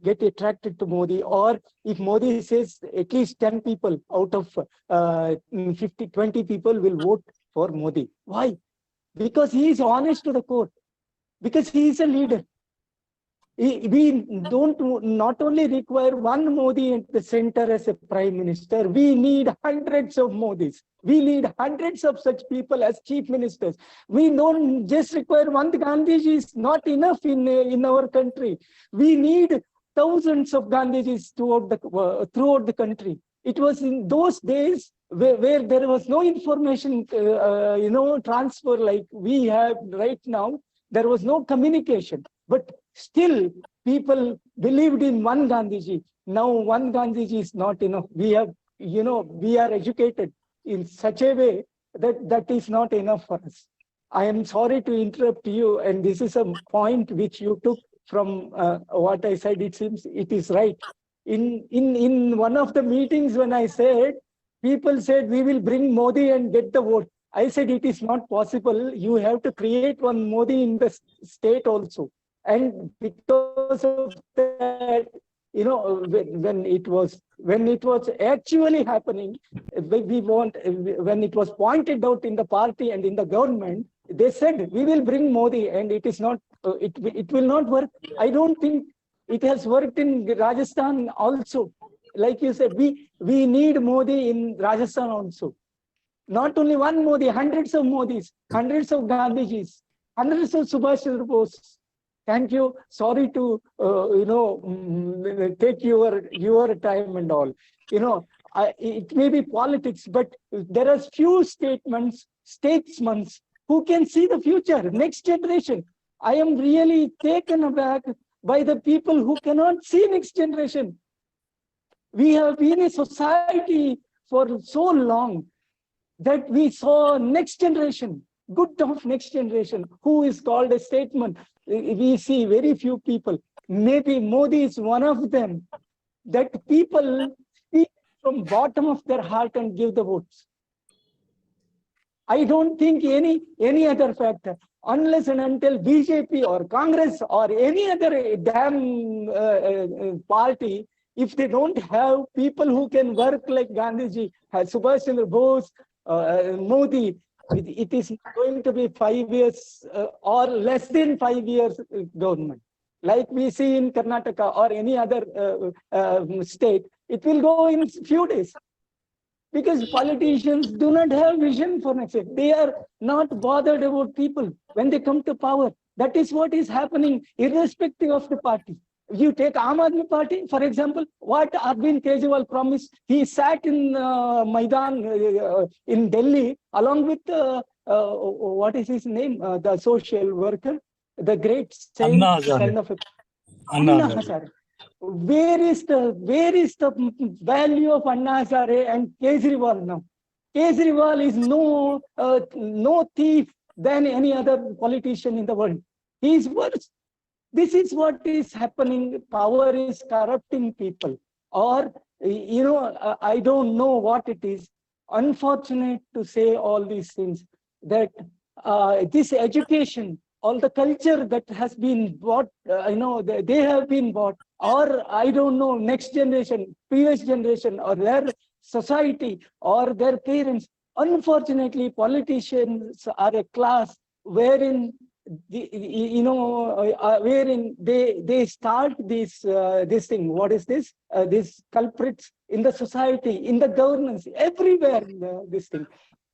get attracted to Modi? Or if Modi says at least 10 people out of 20 people will vote for Modi. Why? Because he is honest to the core. Because he is a leader. We don't not only require one Modi at the center as a prime minister, we need hundreds of Modis. We need hundreds of such people as chief ministers. We don't just require one Gandhiji is not enough in our country. We need thousands of Gandhijis throughout the country. It was in those days where there was no information, transfer like we have right now. There was no communication, but still people believed in one Gandhiji. Now one Gandhiji is not enough. We are educated in such a way that is not enough for us. I am sorry to interrupt you, and this is a point which you took from what I said. It seems it is right. In one of the meetings when I said, people said we will bring Modi and get the vote. I said it is not possible. You have to create one Modi in the state also. And because of that, you know, when it was actually happening, when it was pointed out in the party and in the government, they said we will bring Modi, and it is not, it will not work. I don't think it has worked in Rajasthan also. Like you said, we need Modi in Rajasthan also. Not only one Modi, hundreds of Modis, hundreds of Gandhijis, hundreds of Subhash Chandra Bose. Thank you. Sorry to take your time and all. You know, it may be politics, but there are few statesmen who can see the future, next generation. I am really taken aback by the people who cannot see next generation. We have been a society for so long that we saw next generation, good of next generation, who is called a statesman. We see very few people. Maybe Modi is one of them, that people speak from bottom of their heart and give the votes. I don't think any other factor, unless and until BJP or Congress or any other damn party, if they don't have people who can work like Gandhiji, Subhash Chandra Bose, Modi, it is going to be 5 years or less than 5 years government. Like we see in Karnataka or any other state, it will go in few days. Because politicians do not have vision for next year. They are not bothered about people when they come to power. That is what is happening irrespective of the party. You take Aam Aadmi Party, for example, what Arvind Kejriwal promised. He sat in Maidan in Delhi along with, what is his name, the social worker, the great saint, kind of Anna Hazare. Where is the value of Anna Hazare and Kejriwal now? Kejriwal is no thief than any other politician in the world. He is worse. This is what is happening. Power is corrupting people, or I don't know what it is. Unfortunate to say all these things, that this education, all the culture that has been bought, they have been bought, or I don't know, next generation, previous generation, or their society, or their parents. Unfortunately, politicians are a class wherein wherein they start this thing. What is this? These culprits in the society, in the governance, everywhere. This thing.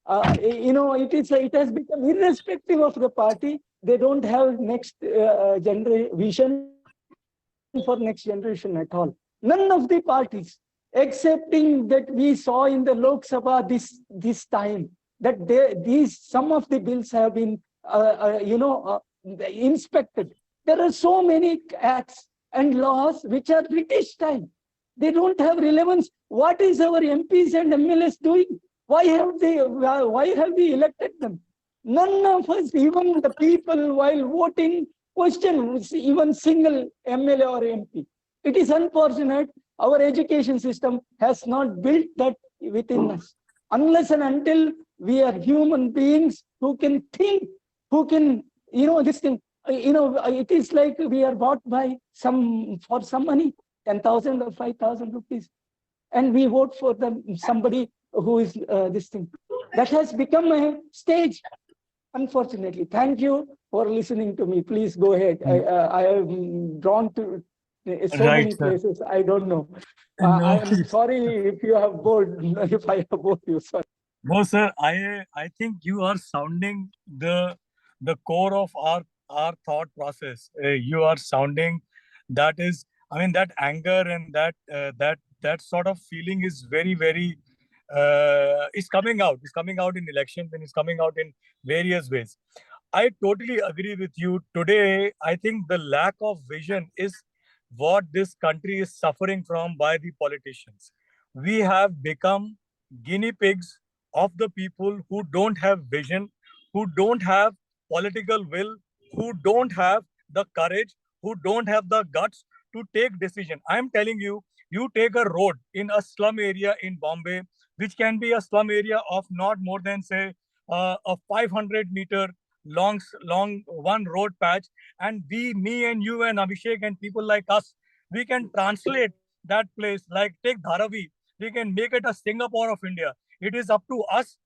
It has become irrespective of the party. They don't have next vision for next generation at all. None of the parties, excepting that we saw in the Lok Sabha this time, that some of the bills have been inspected. There are so many acts and laws which are British time. They don't have relevance. What is our MPs and MLAs doing? Why have we elected them? None of us, even the people, while voting, question even single MLA or MP. It is unfortunate. Our education system has not built that within us. Unless and until we are human beings who can think, who can, this thing, it is like we are bought by for some money, 10,000 or 5,000 rupees. And we vote for somebody who is this thing. That has become a stage, unfortunately. Thank you for listening to me. Please go ahead. I am drawn to so many places. I don't know. I am sorry if you have bored, if I have bored you. Sorry. No, sir. I think you are sounding the core of our thought process. You are sounding that anger and that sort of feeling is very, very is coming out. It's coming out in elections and it's coming out in various ways. I totally agree with you. Today, I think the lack of vision is what this country is suffering from by the politicians. We have become guinea pigs of the people who don't have vision, who don't have political will, who don't have the courage, who don't have the guts to take decision. I'm telling you, you take a road in a slum area in Bombay, which can be a slum area of not more than, say, a 500-meter long one road patch, and me and you and Abhishek and people like us, we can translate that place. Like take Dharavi, we can make it a Singapore of India. It is up to us.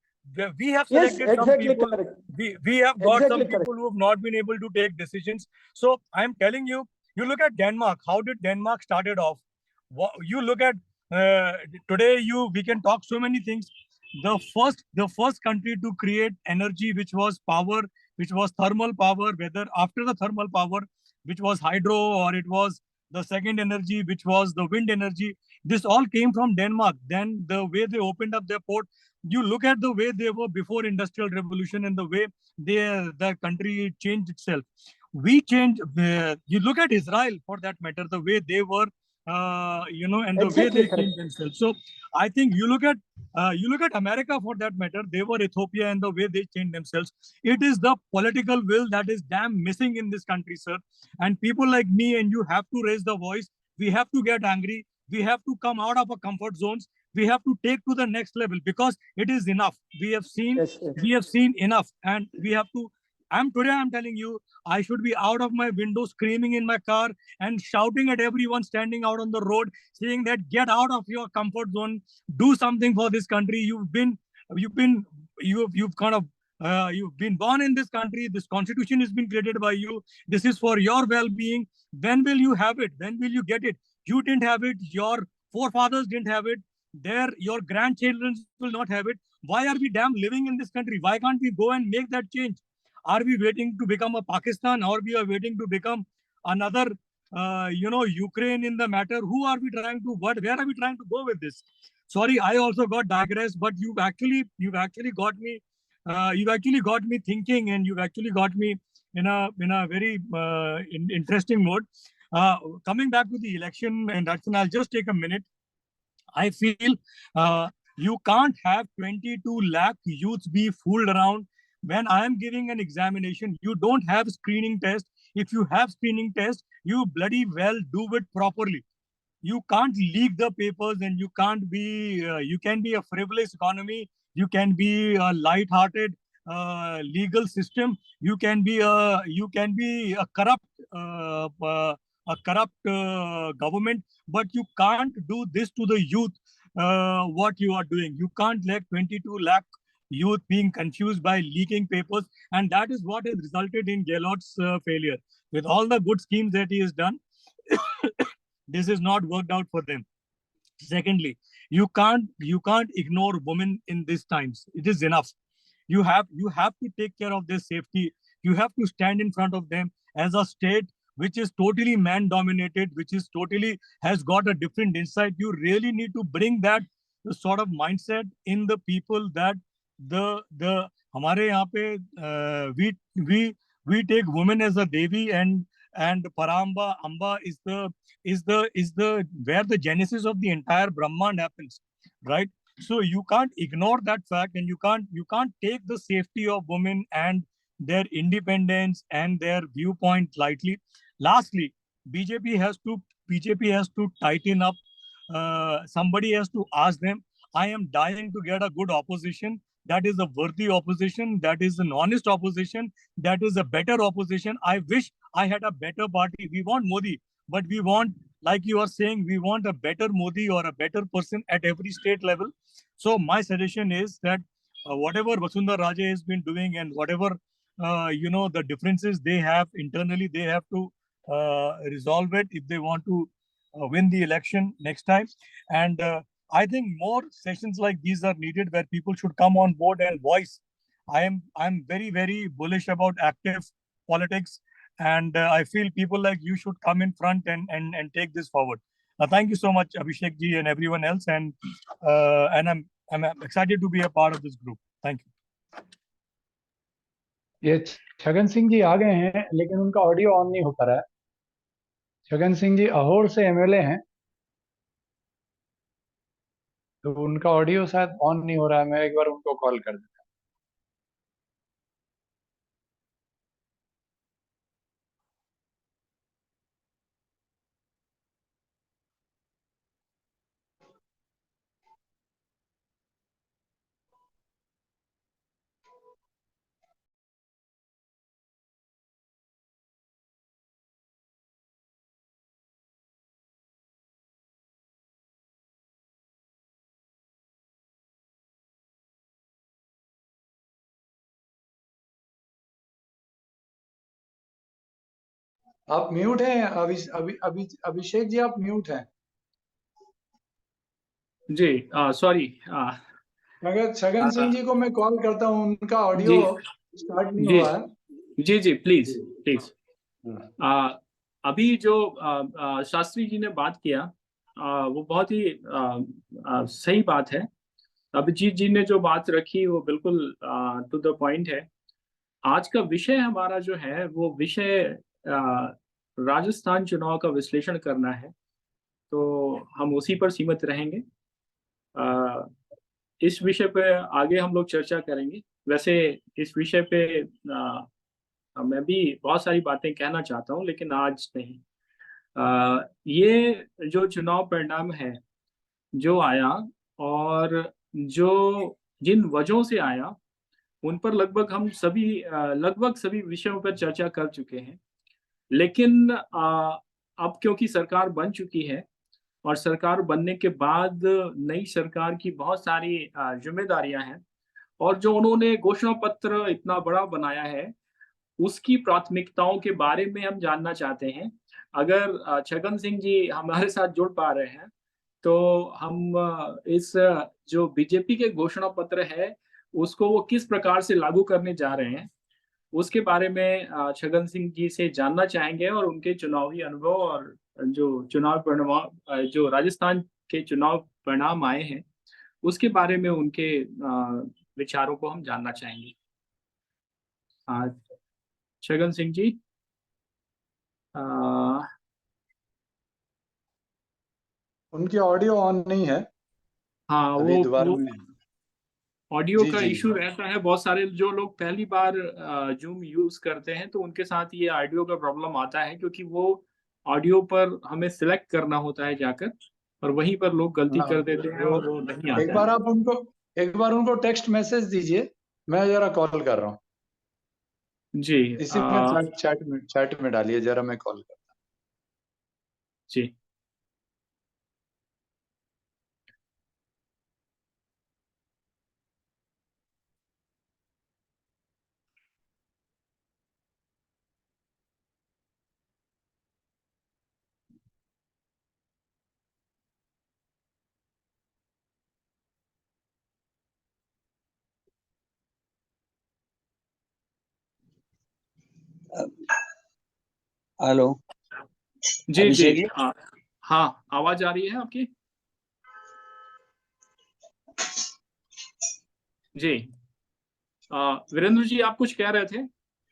We have Yes, selected some exactly people. correct. We have got Exactly some correct. people who have not been able to take decisions. So I'm telling you, you look at Denmark. How did Denmark started off? You look at today. We can talk so many things. The first country to create energy, which was power, which was thermal power, whether after the thermal power, which was hydro, or it was the second energy, which was the wind energy. This all came from Denmark. Then the way they opened up their port, you look at the way they were before industrial revolution and the way the country changed itself. We changed. You look at Israel for that matter, the way they were, and the way Exactly they correct. changed themselves. So I think you look at America for that matter. They were Ethiopia, and the way they changed themselves. It is the political will that is damn missing in this country, sir. And people like me and you have to raise the voice. We have to get angry. We have to come out of our comfort zones. We have to take to the next level, because it is enough. Yes, yes. We have seen enough, and we have to. I'm telling you, I should be out of my window screaming in my car and shouting at everyone standing out on the road, saying that get out of your comfort zone, do something for this country. You've been, you've kind of, you've been born in this country. This constitution has been created by you. This is for your well-being. When will you have it? When will you get it? You didn't have it. Your forefathers didn't have it. Your grandchildren will not have it. Why are we damn living in this country? Why can't we go and make that change? Are we waiting to become a Pakistan, or we are waiting to become another, Ukraine in the matter? Who are we trying to? Where are we trying to go with this? Sorry, I also got digressed, but you've actually got me. You've actually got me thinking, and you've actually got me in a very interesting mode. Coming back to the election, and I'll just take a minute. I feel you can't have 22 lakh youths be fooled around. When I am giving an examination, you don't have screening test. If you have screening test, you bloody well do it properly. You can't leak the papers, and you can be a frivolous economy. You can be a light-hearted legal system. You can be a corrupt government, but you can't do this to the youth. What you are doing, you can't let 22 lakh youth being confused by leaking papers, and that is what has resulted in Gehlot's failure. With all the good schemes that he has done, this is not worked out for them. Secondly, you can't ignore women in these times. It is enough. You have to take care of their safety. You have to stand in front of them. As a state which is totally man dominated, which is totally has got a different insight, you really need to bring that sort of mindset in the people, that the हमारे यहाँ पे we take women as a devi, and Paramba Amba is the where the genesis of the entire Brahmand happens, right? So you can't ignore that fact, and you can't take the safety of women and their independence and their viewpoint lightly. Lastly, BJP has to tighten up. Somebody has to ask them. I am dying to get a good opposition. That is a worthy opposition. That is an honest opposition. That is a better opposition. I wish I had a better party. We want Modi, but we want, like you are saying, we want a better Modi or a better person at every state level. So my suggestion is that whatever Vasundhara Raje has been doing, and whatever the differences they have internally, they have to resolve it if they want to win the election next time. And I think more sessions like these are needed, where people should come on board and voice. I'm very, very bullish about active politics, and I feel people like you should come in front and take this forward. Thank you so much, Abhishek ji, and everyone else, and I'm excited to be a part of this group. Thank you. ये छगन सिंह जी आ गए हैं, लेकिन उनका audio on नहीं हो पा रहा है। छगन सिंह जी अहोर से एमएलए हैं, तो उनका ऑडियो शायद ऑन नहीं हो रहा है। मैं एक बार उनको कॉल कर दूं। आप म्यूट हैं अभिषेक जी, आप म्यूट हैं। जी सॉरी। अगर छगन सिंह जी को मैं कॉल करता हूँ, उनका ऑडियो जी स्टार्ट नहीं जी हुआ है। जी प्लीज प्लीज। हाँ। अभी जो शास्त्री जी ने बात किया वो बहुत ही सही बात है। अभिजीत जी ने जो बात रखी वो बिल्कुल टू द पॉइंट है। आज का विषय हमारा जो है वो विषय राजस्थान चुनाव का विश्लेषण करना है, तो हम उसी पर सीमित रहेंगे। इस विषय पे आगे हम लोग चर्चा करेंगे। वैसे इस विषय पे मैं भी बहुत सारी बातें कहना चाहता हूँ, लेकिन आज नहीं। ये जो चुनाव परिणाम है जो आया, और जो जिन वजहों से आया, उन पर लगभग सभी विषयों पर चर्चा कर चुके हैं। लेकिन अब क्योंकि सरकार बन चुकी है, और सरकार बनने के बाद नई सरकार की बहुत सारी जिम्मेदारियां हैं, और जो उन्होंने घोषणा पत्र इतना बड़ा बनाया है उसकी प्राथमिकताओं के बारे में हम जानना चाहते हैं। अगर छगन सिंह जी हमारे साथ जुड़ पा रहे हैं तो हम इस जो बीजेपी के घोषणा पत्र है उसको वो किस प्रकार से लागू करने जा रहे हैं उसके बारे में छगन सिंह जी से जानना चाहेंगे, और उनके चुनावी अनुभव और जो चुनाव परिणाम जो राजस्थान के चुनाव परिणाम आए हैं उसके बारे में उनके विचारों को हम जानना चाहेंगे। छगन सिंह जी। उनकी ऑडियो ऑन नहीं है। हाँ, अभी दोबारा वो में। ऑडियो जी का जी। इशू रहता है। बहुत सारे जो लोग पहली बार जूम यूज करते हैं तो उनके साथ ये ऑडियो का प्रॉब्लम आता है, क्योंकि वो ऑडियो पर हमें सिलेक्ट करना होता है जाकर, और वहीं पर लोग गलती हाँ, कर देते हैं और वो नहीं एक आता बार है। आप उनको टेक्स्ट मैसेज दीजिए, मैं जरा कॉल कर रहा हूँ। जी इसी में चैट में डालिए जरा, मैं कॉल कर। जी। हेलो जी अभिषेक जी। जी। हाँ, आवाज आ रही है आपकी? जी। वीरेंद्र जी, आप कुछ कह रहे थे?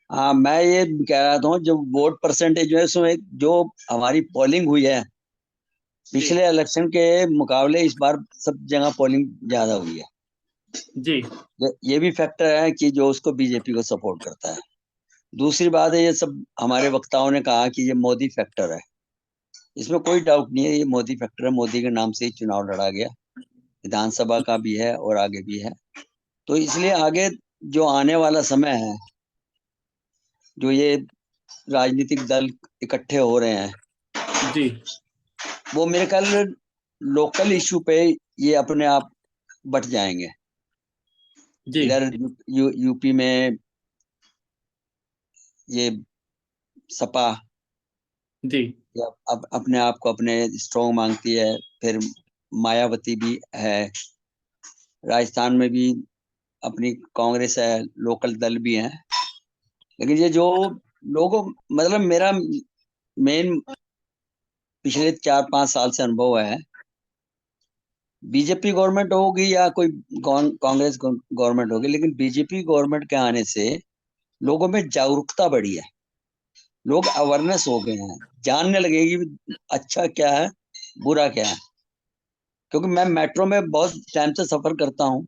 हाँ, मैं ये कह रहा था, जो वोट परसेंटेज जो है उसमें जो हमारी पोलिंग हुई है जी पिछले इलेक्शन के मुकाबले इस बार सब जगह पोलिंग ज्यादा हुई है। जी ये भी फैक्टर है कि जो उसको बीजेपी को सपोर्ट करता है। दूसरी बात है, ये सब हमारे वक्ताओं ने कहा कि ये मोदी फैक्टर है। इसमें कोई डाउट नहीं है, ये मोदी फैक्टर है। मोदी के नाम से ही चुनाव लड़ा गया, विधानसभा का भी है और आगे भी है। तो इसलिए आगे जो आने वाला समय है, जो ये राजनीतिक दल इकट्ठे हो रहे हैं, जी वो मेरे ख्याल लोकल इशू पे ये अपने आप बट जाएंगे। जी इधर यूपी में ये सपा जी या अपने आप को अपने स्ट्रॉन्ग मांगती है, फिर मायावती भी है। राजस्थान में भी अपनी कांग्रेस है, लोकल दल भी हैं। लेकिन ये जो लोगों, मतलब मेरा मेन पिछले 4-5 साल से अनुभव है, बीजेपी गवर्नमेंट होगी या कोई कांग्रेस गवर्नमेंट होगी, लेकिन बीजेपी गवर्नमेंट के आने से लोगों में जागरूकता बढ़ी है। लोग अवेयरनेस हो गए हैं, जानने लगे कि अच्छा क्या है, बुरा क्या है। क्योंकि मैं मेट्रो में बहुत टाइम से सफर करता हूँ।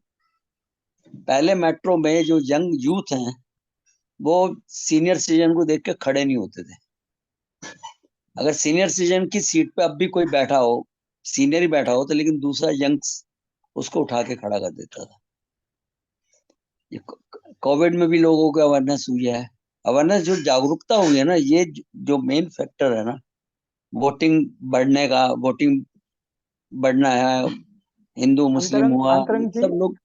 पहले मेट्रो में जो यंग यूथ हैं वो सीनियर सिटीजन को देख के खड़े नहीं होते थे। अगर सीनियर सिटीजन की सीट पे अब भी कोई बैठा हो, सीनियर ही बैठा हो, तो लेकिन दूसरा यंग उसको उठा के खड़ा कर देता था। कोविड में भी लोगों को अवेयरनेस हुई है। अवेयरनेस, जो जागरूकता हुई है ना, ये जो मेन फैक्टर है ना, वोटिंग बढ़ने का, वोटिंग बढ़ना है, हिंदू मुस्लिम Antarang, हुआ, Antarang ji, सब लोग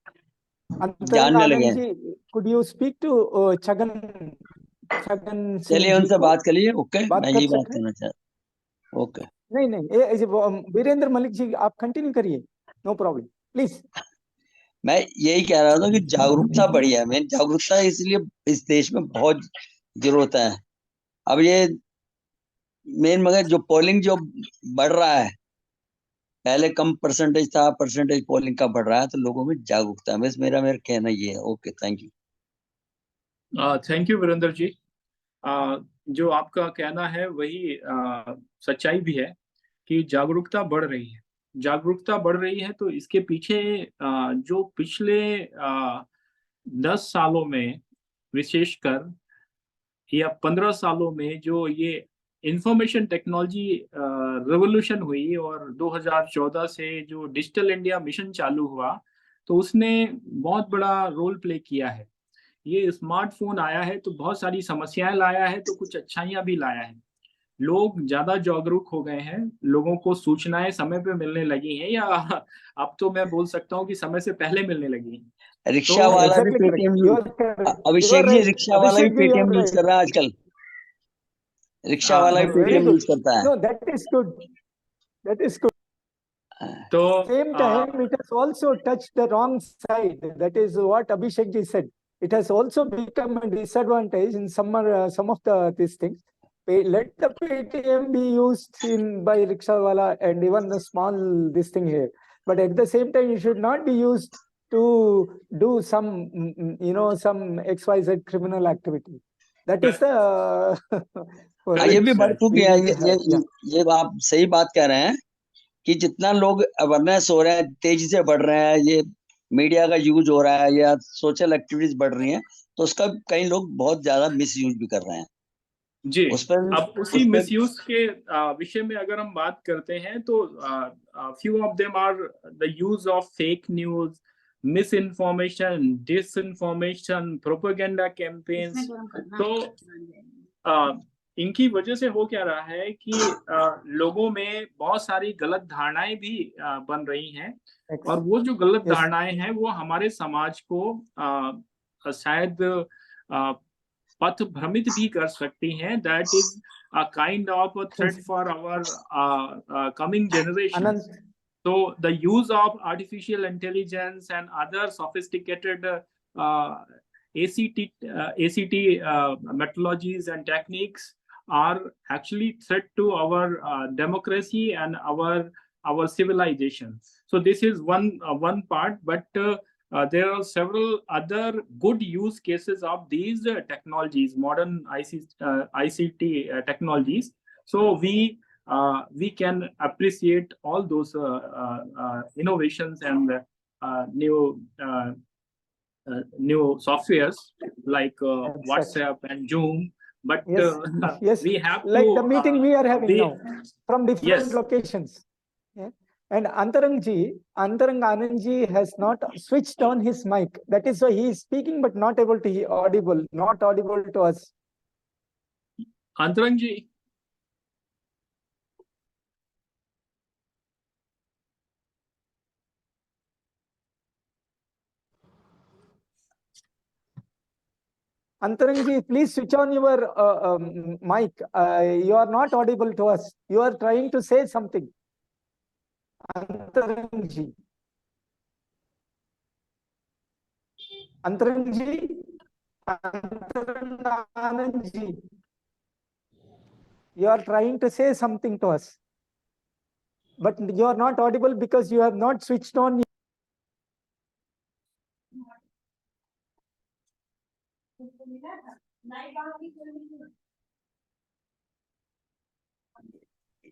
Antarang जानने लगे Anand हैं। ji, could you speak to Chagan? Chhagan Singh चलिए जी उनसे को बात करिए। ओके, बात मैं कर यही बात सकते हैं? करना चाहता। ओके, नहीं नहीं, वीरेंद्र मलिक जी आप कंटिन्यू करिए, नो प्रॉब्लम, प्लीज। मैं यही कह रहा था कि जागरूकता बढ़ी है। मेन जागरूकता इसलिए इस देश में बहुत जरूरत है। अब ये मेन मगर जो पोलिंग जो बढ़ रहा है, पहले कम परसेंटेज था, परसेंटेज पोलिंग का बढ़ रहा है, तो लोगों में जागरूकता है। बस मेरा कहना ये है। Okay, thank you. Thank you Virendra ji. जो आपका कहना है वही सच्चाई भी है कि जागरूकता बढ़ रही है। जागरूकता बढ़ रही है तो इसके पीछे जो पिछले 10 सालों में विशेषकर या 15 सालों में जो ये इंफॉर्मेशन टेक्नोलॉजी रेवोल्यूशन हुई और 2014 से जो डिजिटल इंडिया मिशन चालू हुआ, तो उसने बहुत बड़ा रोल प्ले किया है। ये स्मार्टफोन आया है तो बहुत सारी समस्याएं लाया है, तो कुछ अच्छाइयां भी लाया है। लोग ज्यादा जागरूक हो गए हैं, लोगों को सूचनाएं समय पे मिलने लगी हैं, या अब तो मैं बोल सकता हूँ कि समय से पहले मिलने लगी हैं। रिक्शा तो वाला भी exactly Paytm correct, you are correct, you are Abhishek ji, right, rickshaw वाला भी Abhishek ji, you Paytm are use कर राइट। रहा है आजकल। रिक्शा वाला भी वेरी पेटीएम गुड, यूज करता है। Know that is good, that is good. तो Same time, it has also touched the wrong side. That is what Abhishek ji said. It has also become a disadvantage in some of these things. Let the Paytm be used by rickshawala and even the small this thing here. But at the same time, it should not be used to do some some XYZ criminal activity. That is the ये Correct, भी बढ़ correct. चुकी we है। need to have. Yeah. ये आप सही बात कह रहे हैं कि जितना लोग अवेयरनेस हो रहे हैं, तेजी से बढ़ रहे हैं, ये मीडिया का यूज हो रहा है या सोशल एक्टिविटीज बढ़ रही हैं, तो उसका कई लोग बहुत ज्यादा मिस यूज भी कर रहे हैं। जी, उस पर अब उसी मिसयूज के विषय में अगर हम बात करते हैं तो few of them are the use of fake news, mis information, dis information, propaganda campaigns. तो इनकी वजह से हो क्या रहा है कि लोगों में बहुत सारी गलत धारणाएं भी बन रही हैं, और वो जो गलत Yes. धारणाएं हैं वो हमारे समाज को शायद पथ भ्रमित भी कर सकती हैं। That is a kind of a threat for our coming generation. Anand, So the use of artificial intelligence and other sophisticated ACT methodologies and techniques are actually threat to our democracy and our civilization. So this is one part, but there are several other good use cases of these technologies, modern ICT technologies. So we can appreciate all those innovations and new softwares like exactly. WhatsApp and Zoom. But Yes, yes. we have Like to the meeting we are having be, now from different yes, locations. Yeah. And Antarang Anand ji has not switched on his mic. That is why he is speaking but not able to hear, not audible to us. Antarang ji. Antarang ji, please switch on your mic. You are not audible to us. You are trying to say something. Antarang ji. Antarang ji. Antarang Anand ji. You are trying to say something to us. But you are not audible because you have not switched on.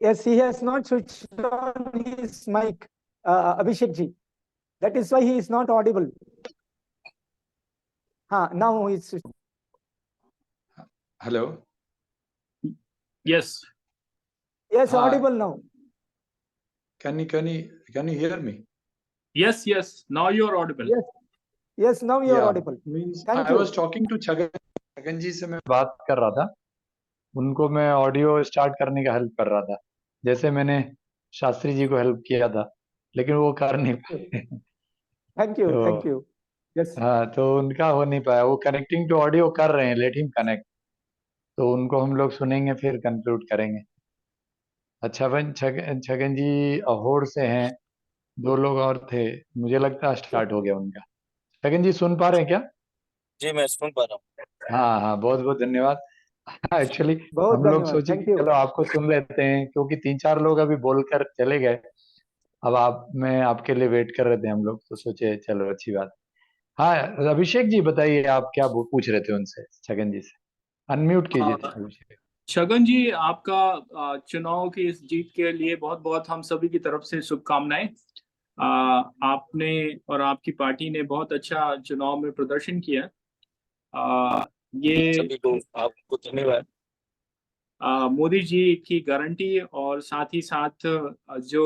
Yes, he has not switched on his mic, Abhishek ji. That is why he is not audible. Now he is. Hello. Yes. Yes, Hi. audible now. Can you hear me? Yes, yes. Now you are audible. Yes, yes. Now you are audible. Means Thank I you. was talking to Chhagan ji से मैं बात कर रहा था, उनको मैं audio start करने का हेल्प कर रहा था, जैसे मैंने शास्त्री जी को हेल्प किया था, लेकिन वो कर नहीं पाए। Thank you, तो thank you. Yes. हाँ, तो उनका हो नहीं पाया। वो कनेक्टिंग टू ऑडियो कर रहे हैं, लेट हिम कनेक्ट। तो उनको हम लोग सुनेंगे, फिर कंक्लूड करेंगे। अच्छा बन छगन जी अहोर से हैं, 2 लोग और थे, मुझे लगता है स्टार्ट हो गया उनका। छगन जी सुन पा रहे हैं क्या? जी मैं सुन पा रहा हूँ। हाँ हाँ, बहुत बहुत धन्यवाद। एक्चुअली बहुत हम लोग धन्यवाद, सोचे कि थैंक यू। चलो आपको सुन लेते हैं, क्योंकि 3-4 लोग अभी बोलकर चले गए। अब आप मैं आपके लिए वेट कर रहे थे हम लोग, तो सोचे चलो अच्छी बात। हाँ, अभिषेक जी बताइए, आप क्या पूछ रहे थे उनसे, छगन जी से? अनम्यूट कीजिए अभिषेक। छगन जी, आपका चुनाव की इस जीत के लिए बहुत बहुत हम सभी की तरफ से शुभकामनाएं। आपने और आपकी पार्टी ने बहुत अच्छा चुनाव में प्रदर्शन किया। ये सभी को आपको धन्यवाद। मोदी जी की गारंटी और साथ ही साथ जो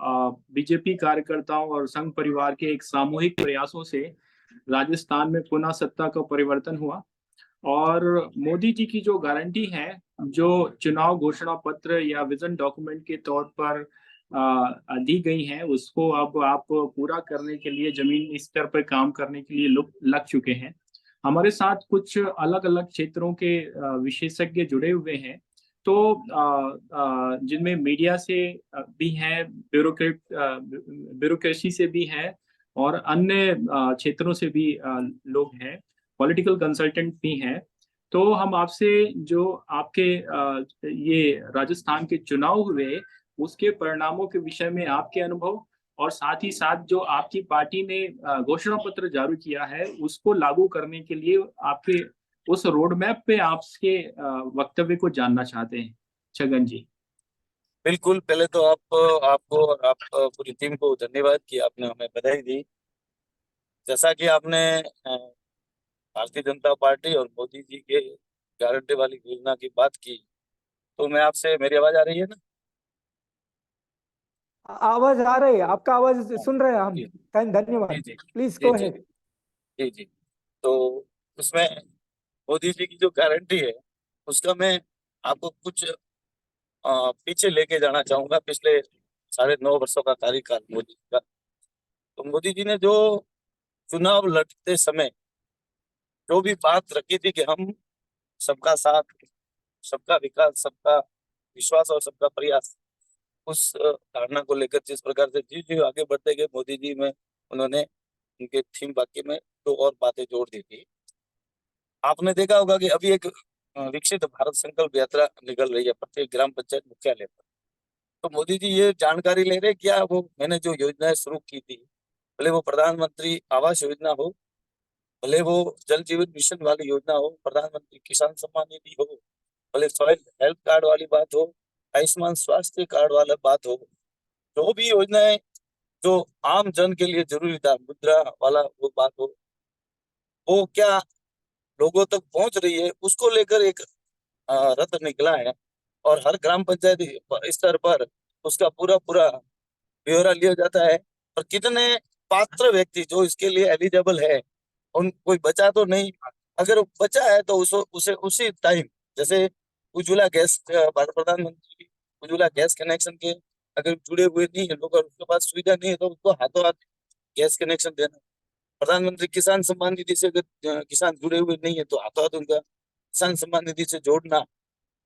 बीजेपी कार्यकर्ताओं और संघ परिवार के एक सामूहिक प्रयासों से राजस्थान में पुनः सत्ता का परिवर्तन हुआ। और मोदी जी की जो गारंटी है, जो चुनाव घोषणा पत्र या विजन डॉक्यूमेंट के तौर पर दी गई है, उसको अब आप पूरा करने के लिए जमीनी स्तर पर काम करने के लिए लग चुके हैं। हमारे साथ कुछ अलग अलग क्षेत्रों के विशेषज्ञ जुड़े हुए हैं, तो जिनमें मीडिया से भी हैं, ब्यूरोक्रेसी से भी है, और अन्य क्षेत्रों से भी लोग हैं, पॉलिटिकल कंसल्टेंट भी हैं। तो हम आपसे जो आपके ये राजस्थान के चुनाव हुए, उसके परिणामों के विषय में आपके अनुभव, और साथ ही साथ जो आपकी पार्टी ने घोषणा पत्र जारी किया है, उसको लागू करने के लिए आपके उस रोड मैप पे आपके वक्तव्य को जानना चाहते हैं, छगन जी। बिल्कुल, पहले तो आपको और आप पूरी टीम को धन्यवाद कि आपने हमें बधाई दी। जैसा कि आपने भारतीय जनता पार्टी और मोदी जी के गारंटी वाली योजना की बात की, तो मैं आपसे, मेरी आवाज आ रही है ना? आवाज आ रही है, आपका आवाज सुन रहे हैं हम। जी धन्यवाद, जी please ji go ji ahead. जी जी। तो उसमें मोदी जी की जो गारंटी है, उसका मैं आपको कुछ पीछे लेके जाना चाहूंगा, पिछले 9.5 वर्षों का कार्यकाल मोदी जी का। तो मोदी जी ने जो चुनाव लड़ते समय जो भी बात रखी थी कि हम सबका साथ, सबका विकास, सबका विश्वास और सबका प्रयास, उस धारणा को लेकर जिस प्रकार से जी जी आगे बढ़ते गए मोदी जी में, उन्होंने उनके थीम वाक्य में तो और बातें जोड़ दी थी। आपने देखा होगा कि अभी एक विकसित भारत संकल्प यात्रा निकल रही है प्रत्येक ग्राम पंचायत मुख्यालय पर। तो मोदी जी ये जानकारी ले रहे क्या, वो मैंने जो योजनाएं शुरू की थी, भले वो प्रधानमंत्री आवास योजना हो, भले वो जल जीवन मिशन वाली योजना हो, प्रधानमंत्री किसान सम्मान निधि हो, भले सॉइल हेल्थ कार्ड वाली बात हो, आयुष्मान स्वास्थ्य कार्ड वाला बात हो, जो भी योजनाएं जो आम जन के लिए जरूरी था, मुद्रा वाला वो बात हो, वो क्या लोगों तक पहुंच रही है, उसको लेकर एक रथ निकला है। और हर ग्राम पंचायत स्तर पर उसका पूरा पूरा ब्यौरा लिया जाता है, और कितने पात्र व्यक्ति जो इसके लिए एलिजिबल है, उन कोई बचा तो नहीं, अगर वो बचा है तो उसे उसी टाइम, जैसे उज्ज्वला गैस, प्रधानमंत्री उज्ज्वला गैस कनेक्शन के अगर जुड़े हुए नहीं है लोग और उसके पास सुविधा नहीं है, तो उसको हाथों हाथ गैस कनेक्शन देना। प्रधानमंत्री किसान सम्मान निधि से अगर किसान जुड़े हुए नहीं है, तो हाथों हाथ उनका किसान सम्मान निधि से जोड़ना।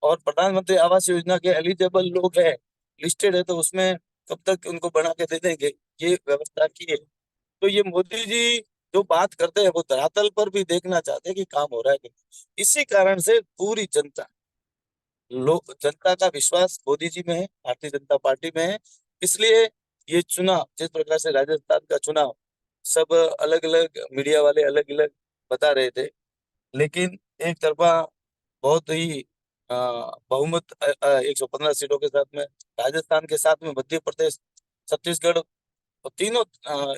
और प्रधानमंत्री आवास योजना के एलिजिबल लोग है, लिस्टेड है, तो उसमें कब तक उनको बना के दे देंगे, ये व्यवस्था की है। तो ये मोदी जी जो बात करते हैं, वो धरातल पर भी देखना चाहते हैं कि काम हो रहा है कि नहीं। इसी कारण से पूरी जनता का विश्वास मोदी जी में है, भारतीय जनता पार्टी में है। इसलिए ये चुनाव, जिस प्रकार से राजस्थान का चुनाव सब अलग अलग मीडिया वाले अलग अलग बता रहे थे, लेकिन एक तरफा बहुत ही बहुमत 115 सीटों के साथ में, राजस्थान के साथ में मध्य प्रदेश, छत्तीसगढ़, और तीनों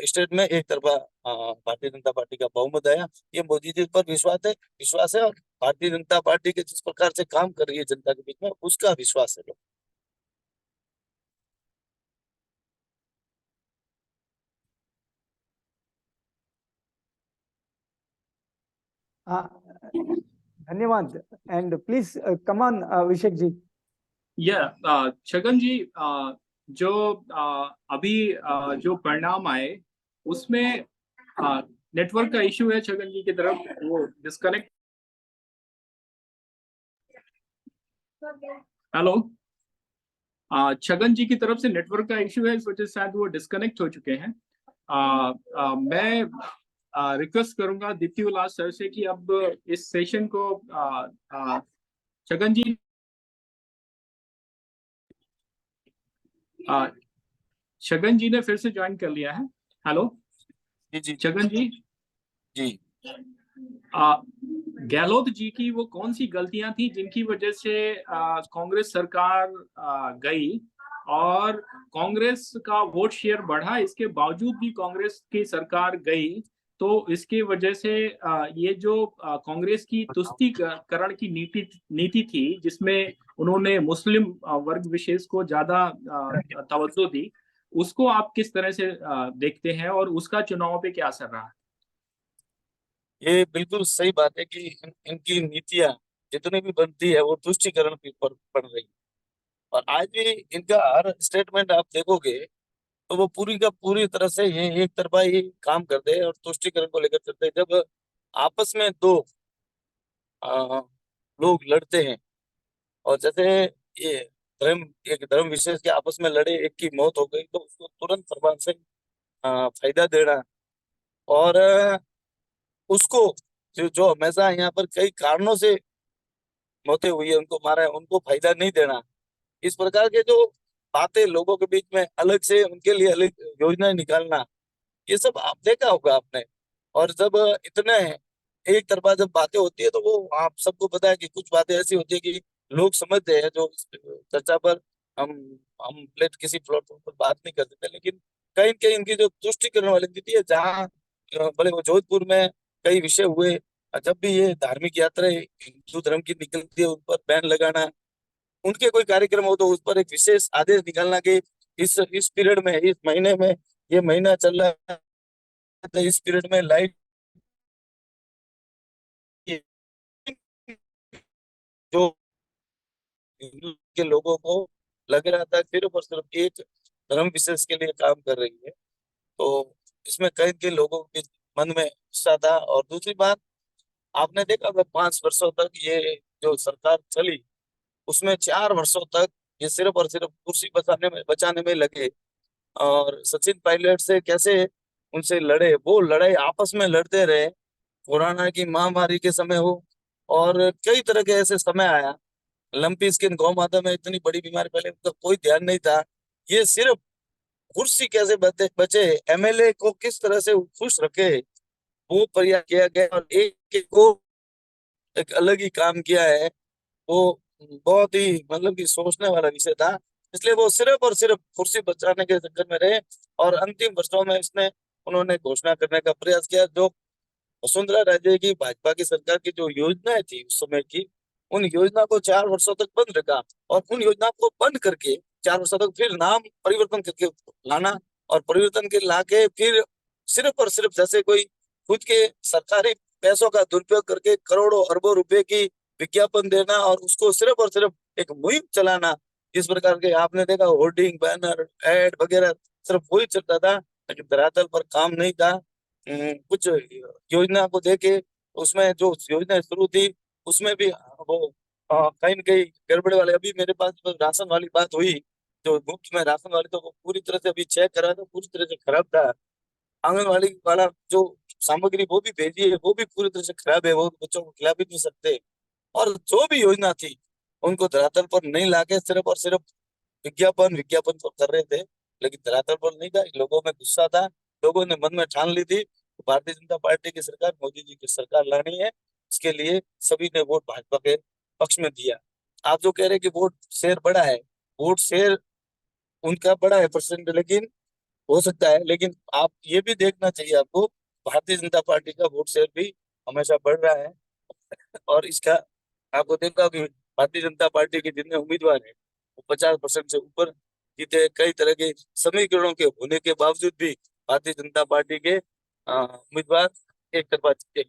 स्टेट में एक तरफा भारतीय जनता पार्टी का बहुमत आया। ये मोदी जी पर विश्वास है, और भारतीय जनता पार्टी के जिस प्रकार से काम कर रही है जनता के बीच में, उसका विश्वास है लोग। धन्यवाद, and please come on Abhishek ji. Chhagan जी, जो अभी जो परिणाम आए, उसमें नेटवर्क का इश्यू है छगन जी की तरफ, वो डिस्कनेक्ट हेलो, छगन जी की तरफ से नेटवर्क का इश्यू है, इस वजह से शायद वो डिस्कनेक्ट हो चुके हैं। मैं रिक्वेस्ट करूंगा दीप्ति उल्लास सर से कि अब इस सेशन को छगन जी छगन जी ने फिर से ज्वाइन कर लिया है। हेलो जी छगन जी। जी गहलोत जी की वो कौन सी गलतियां थी जिनकी वजह से कांग्रेस सरकार गई और कांग्रेस का वोट शेयर बढ़ा, इसके बावजूद भी कांग्रेस की सरकार गई, तो इसके वजह से ये जो कांग्रेस की तुष्टीकरण की नीति थी जिसमें उन्होंने मुस्लिम वर्ग विशेष को ज्यादा तवज्जो दी, उसको आप किस तरह से देखते हैं और उसका चुनाव पे क्या असर रहा? ये बिल्कुल सही बात है कि इनकी नीतियां जितनी भी बनती है वो तुष्टीकरण के ऊपर बन रही है। और आज भी इनका हर स्टेटमेंट आप देखोगे तो वो पूरी का पूरी तरह से ये एक तरफा ही काम करते हैं और तुष्टीकरण को लेकर चलते हैं। जब आपस में दो लोग लड़ते हैं और जैसे ये एक धर्म विशेष के आपस में लड़े, एक की मौत हो गई, तो उसको तुरंत सरकार से फायदा देना और उसको जो हमेशा यहाँ पर कई कारणों से मौतें हुई है, उनको मारा है, उनको फायदा नहीं देना, इस प्रकार के जो बातें लोगों के बीच में अलग से उनके लिए अलग योजनाएं निकालना, ये सब आप देखा होगा आपने। और जब इतने एक तरफा जब बातें होती है तो वो आप सबको पता है कि कुछ बातें ऐसी होती है कि लोग समझते हैं, जो इस चर्चा पर हम किसी प्लेटफॉर्म पर बात नहीं कर सकते, लेकिन कहीं कहीं इनकी जो तुष्टीकरण वाली नीति है, जहाँ भले वो जोधपुर में कई विषय हुए, जब भी ये धार्मिक यात्राएं हिंदू धर्म की निकलती है उन पर बैन लगाना, उनके कोई कार्यक्रम हो तो उस पर एक विशेष आदेश निकालना कि इस पीरियड में, इस महीने में, ये महीना चल रहा है तो इस पीरियड में लाइट जो हिंदू के लोगों को लग रहा था सिर्फ और सिर्फ एक धर्म विशेष के लिए काम कर रही है, तो इसमें कई के लोगों के मन में गुस्सा था। और दूसरी बात, आपने देखा अगर 5 वर्षों तक ये जो सरकार चली, उसमें 4 वर्षों तक ये सिर्फ और सिर्फ कुर्सी बचाने में लगे। और सचिन पायलट से कैसे उनसे लड़े, वो लड़ाई आपस में लड़ते रहे, कोरोना की महामारी के समय हो और कई तरह के ऐसे समय आया, लंपी स्किन गौ माता में इतनी बड़ी बीमारी, पहले उनका कोई ध्यान नहीं था। ये सिर्फ कुर्सी कैसे बचे, एमएलए को किस तरह से खुश रखे, वो प्रयास किया गया और एक को एक अलग ही काम किया है। वो बहुत ही मतलब कि सोचने वाला विषय था, इसलिए वो सिर्फ और सिर्फ कुर्सी बचाने के चक्कर में रहे। और अंतिम वर्षों में उन्होंने घोषणा करने का प्रयास किया, जो वसुंधरा राजे की भाजपा की सरकार की जो योजनाएं थी उस समय की, उन योजना को 4 वर्षों तक बंद रखा और उन योजना को बंद करके 4 वर्षों तक फिर नाम परिवर्तन करके लाना और परिवर्तन के लाके फिर सिर्फ और सिर्फ जैसे कोई खुद के सरकारी पैसों का दुरुपयोग करके करोड़ों अरबों रुपए की विज्ञापन देना और उसको सिर्फ और सिर्फ एक मुहिम चलाना। इस प्रकार के आपने देखा होर्डिंग, बैनर, एड वगैरह सिर्फ वही चलता था, लेकिन धरातल पर काम नहीं था। कुछ योजना को देके उसमें जो योजना शुरू थी उसमें भी वो कहीं न कहीं गड़बड़ वाले, अभी मेरे पास जो राशन वाली बात हुई, जो मुफ्त में राशन वाली, तो वो पूरी तरह से अभी चेक करा था, पूरी तरह से खराब था। आंगनवाड़ी वाला जो सामग्री वो भी भेजी है, वो भी पूरी तरह से खराब है, वो बच्चों को खिला भी नहीं सकते। और जो भी योजना थी उनको धरातल पर नहीं लाके सिर्फ और सिर्फ विज्ञापन तो कर रहे थे, लेकिन धरातल पर नहीं था। लोगों में गुस्सा था, लोगों ने मन में ठान ली थी भारतीय जनता पार्टी की सरकार, मोदी जी की सरकार लानी है, इसके लिए सभी ने वोट भाजपा के पक्ष में दिया। आप जो कह रहे हैं कि वोट शेयर बड़ा है, वोट शेयर उनका बड़ा है परसेंट, लेकिन हो सकता है, लेकिन आप ये भी देखना चाहिए आपको, भारतीय जनता पार्टी का वोट शेयर भी हमेशा बढ़ रहा है। और इसका आपको देखा कि भारतीय जनता पार्टी के जितने उम्मीदवार हैं वो 50% से ऊपर जीते। कई तरह के समीकरणों के होने के बावजूद भी भारतीय जनता पार्टी के उम्मीदवार एक तरफा जीते।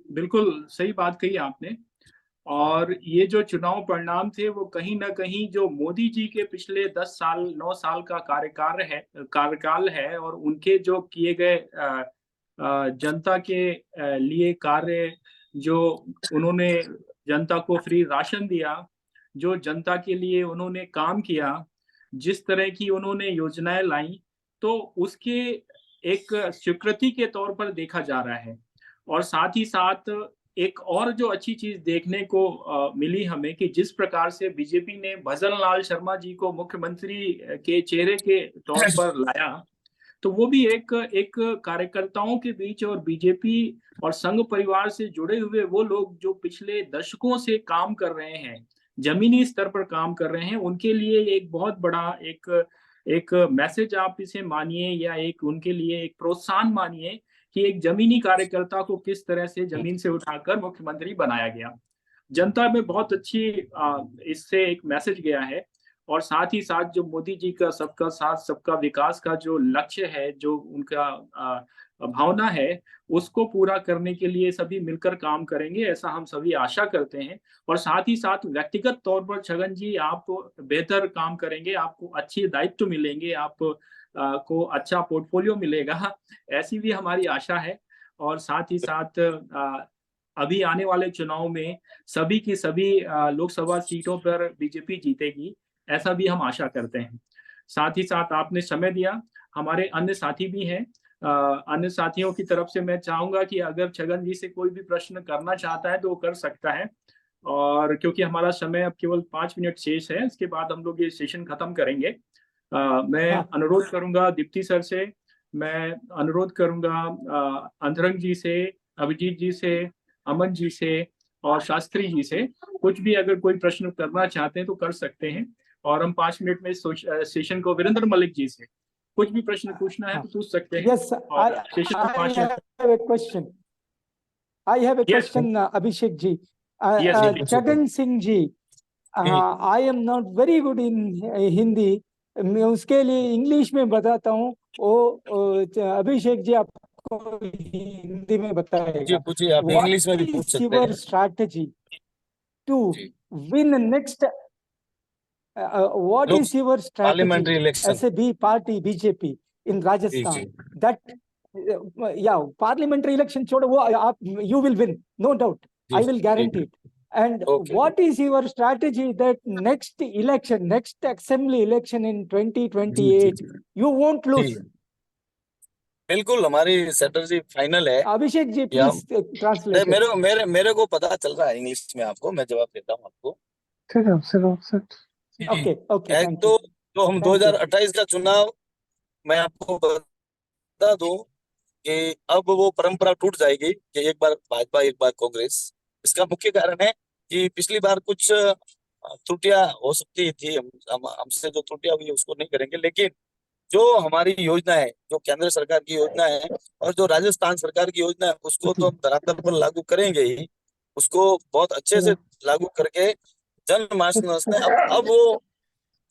बिल्कुल सही बात कही आपने। और ये जो चुनाव परिणाम थे वो कहीं ना कहीं जो मोदी जी के पिछले 10 साल 9 साल का कार्यकाल है और उनके जो किए गए जनता के लिए कार्य, जो उन्होंने जनता को फ्री राशन दिया, जो जनता के लिए उन्होंने काम किया, जिस तरह की उन्होंने योजनाएं लाई, तो उसके एक स्वीकृति के तौर पर देखा जा रहा है। और साथ ही साथ एक और जो अच्छी चीज देखने को मिली हमें, कि जिस प्रकार से बीजेपी ने भजन लाल शर्मा जी को मुख्यमंत्री के चेहरे के तौर पर लाया, तो वो भी एक कार्यकर्ताओं के बीच और बीजेपी और संघ परिवार से जुड़े हुए वो लोग जो पिछले दशकों से काम कर रहे हैं, जमीनी स्तर पर काम कर रहे हैं, उनके लिए एक बहुत बड़ा एक मैसेज आप इसे मानिए, या एक उनके लिए एक प्रोत्साहन मानिए, कि एक जमीनी कार्यकर्ता को किस तरह से जमीन से उठाकर मुख्यमंत्री बनाया गया। जनता में बहुत अच्छी इससे एक मैसेज गया है। और साथ ही साथ जो मोदी जी का सबका साथ सबका विकास का जो लक्ष्य है, जो उनका भावना है, उसको पूरा करने के लिए सभी मिलकर काम करेंगे, ऐसा हम सभी आशा करते हैं। और साथ ही साथ व्यक्तिगत तौर पर छगन जी, आप बेहतर काम करेंगे, आपको अच्छे दायित्व मिलेंगे, आप को अच्छा पोर्टफोलियो मिलेगा, ऐसी भी हमारी आशा है। और साथ ही साथ अभी आने वाले चुनाव में सभी की सभी लोकसभा सीटों पर बीजेपी जीतेगी, ऐसा भी हम आशा करते हैं। साथ ही साथ आपने समय दिया, हमारे अन्य साथी भी हैं, अन्य साथियों की तरफ से मैं चाहूंगा कि अगर छगन जी से कोई भी प्रश्न करना चाहता है तो वो कर सकता है। और क्योंकि हमारा समय अब केवल 5 मिनट शेष है, इसके बाद हम लोग ये सेशन खत्म करेंगे। मैं अनुरोध करूंगा दीप्ति सर से, मैं अनुरोध करूंगा अंतरंग जी से, अभिजीत जी से, अमन जी से और शास्त्री जी से, कुछ भी अगर कोई प्रश्न करना चाहते हैं तो कर सकते हैं। और हम 5 मिनट में सेशन को, वीरेंद्र मलिक जी से कुछ भी प्रश्न पूछना है तो पूछ सकते हैं। Yes, I have a question, Abhishek ji. Chagan Singh ji, I am not very good in Hindi. मैं उसके लिए इंग्लिश में बताता हूँ, वो अभिषेक जी आपको हिंदी में बताएगा। पूछिए, आप इंग्लिश में भी पूछ सकते हैं। Strategy to win next, what is your strategy as a party BJP in Rajasthan? That parliamentary election छोड़ो, वो आप you will win, no doubt. I will guarantee it. And what is your strategy that next election, next assembly election in 2028, you won't lose? बिल्कुल, हमारी strategy final है। Abhishek ji please translate. मेरे को पता चल रहा है इंग्लिश में, आपको मैं जवाब देता हूँ आपको। ओके। तो हम 2028 का चुनाव, मैं आपको बता दूं कि अब वो परंपरा टूट जाएगी कि एक बार भाजपा एक बार कांग्रेस। इसका मुख्य कारण है कि पिछली बार कुछ त्रुटियां हो सकती थी, हमसे जो त्रुटियां हुई उसको नहीं करेंगे, लेकिन जो हमारी योजना है, जो केंद्र सरकार की योजना है और जो राजस्थान सरकार की योजना है, उसको तो हम धरातल पर लागू करेंगे ही। उसको बहुत अच्छे से लागू करके जनमानस ने अब वो